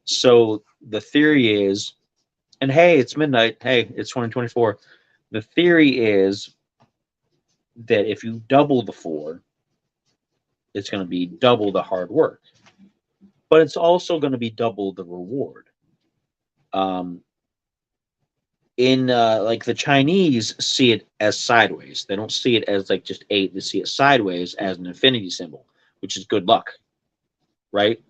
A: So the theory is, and hey, it's midnight. Hey, it's 2024. The theory is that if you double the 4, it's going to be double the hard work, but it's also going to be double the reward. Like the Chinese see it as sideways. They don't see it as like just 8. They see it sideways as an infinity symbol, which is good luck, right?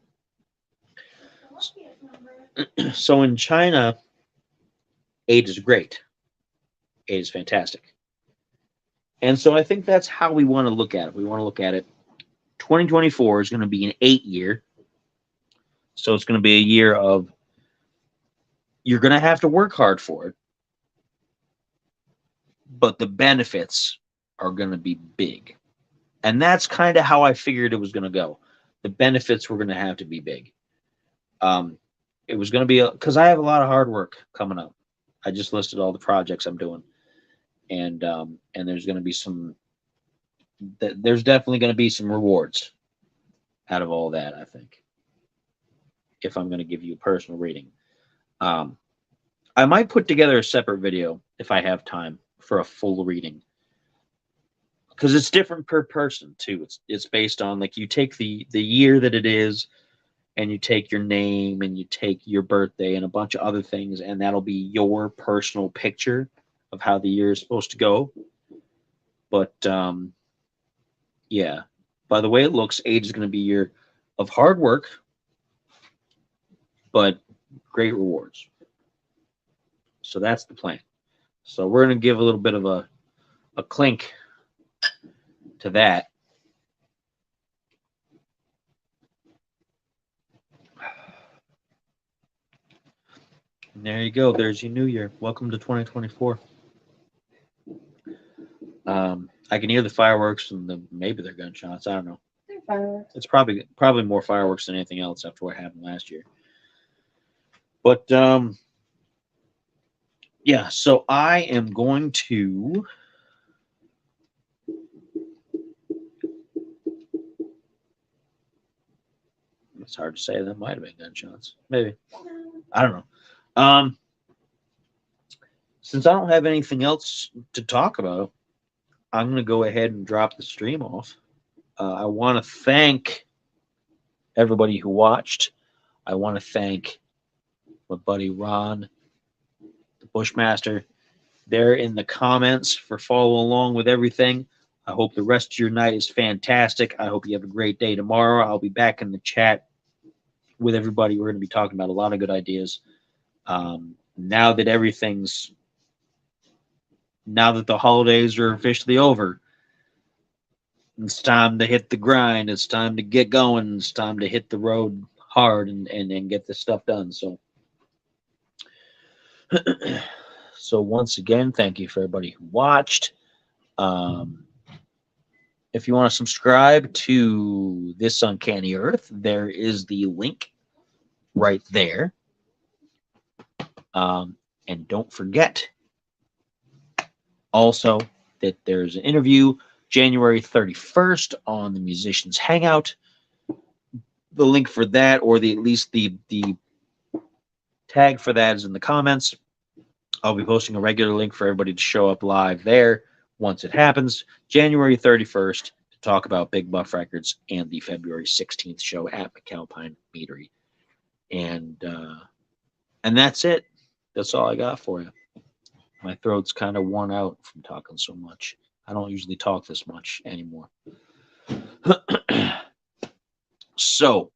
A: So in China, 8 is great. 8 is fantastic. And so I think that's how we want to look at it. We want to look at it. 2024 is going to be an 8 year. So it's going to be a year of, you're going to have to work hard for it, but the benefits are going to be big. And that's kind of how I figured it was going to go. The benefits were going to have to be big. It was going to be, because I have a lot of hard work coming up. I just listed all the projects I'm doing. And there's going to be there's definitely going to be some rewards out of all that, I think, if I'm going to give you a personal reading. I might put together a separate video if I have time for a full reading, because it's different per person too. It's based on, like, you take the year that it is, and you take your name, and you take your birthday and a bunch of other things, and that'll be your personal picture of how the year is supposed to go. But yeah, by the way it looks, 8 is going to be a year of hard work, but great rewards. So that's the plan. So we're going to give a little bit of a clink to that. And there you go. There's your new year. Welcome to 2024. I can hear the fireworks and maybe they're gunshots. I don't know.
C: They're fireworks.
A: It's probably more fireworks than anything else after what happened last year. But yeah, so I am going to it's hard to say. That might have been gunshots. Maybe. I don't know. Since I don't have anything else to talk about, I'm going to go ahead and drop the stream off. I want to thank everybody who watched. I want to thank my buddy Ron, the Bushmaster, there in the comments for following along with everything. I hope the rest of your night is fantastic. I hope you have a great day tomorrow. I'll be back in the chat with everybody. We're going to be talking about a lot of good ideas. Now that the holidays are officially over, it's time to hit the grind. It's time to get going. It's time to hit the road hard and get this stuff done. So, so once again, thank you for everybody who watched. If you want to subscribe to This Uncanny Earth, there is the link right there. And don't forget also that there's an interview January 31st on the Musicians Hangout. The link for that, or at least the tag for that, is in the comments. I'll be posting a regular link for everybody to show up live there once it happens. January 31st to talk about Big Buff Records and the February 16th show at McAlpine Meadery. And that's it. That's all I got for you. My throat's kind of worn out from talking so much. I don't usually talk this much anymore. So,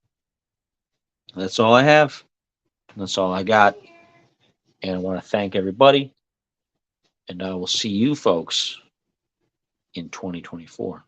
A: that's all I have. That's all I got. And I want to thank everybody. And I will see you folks in 2024.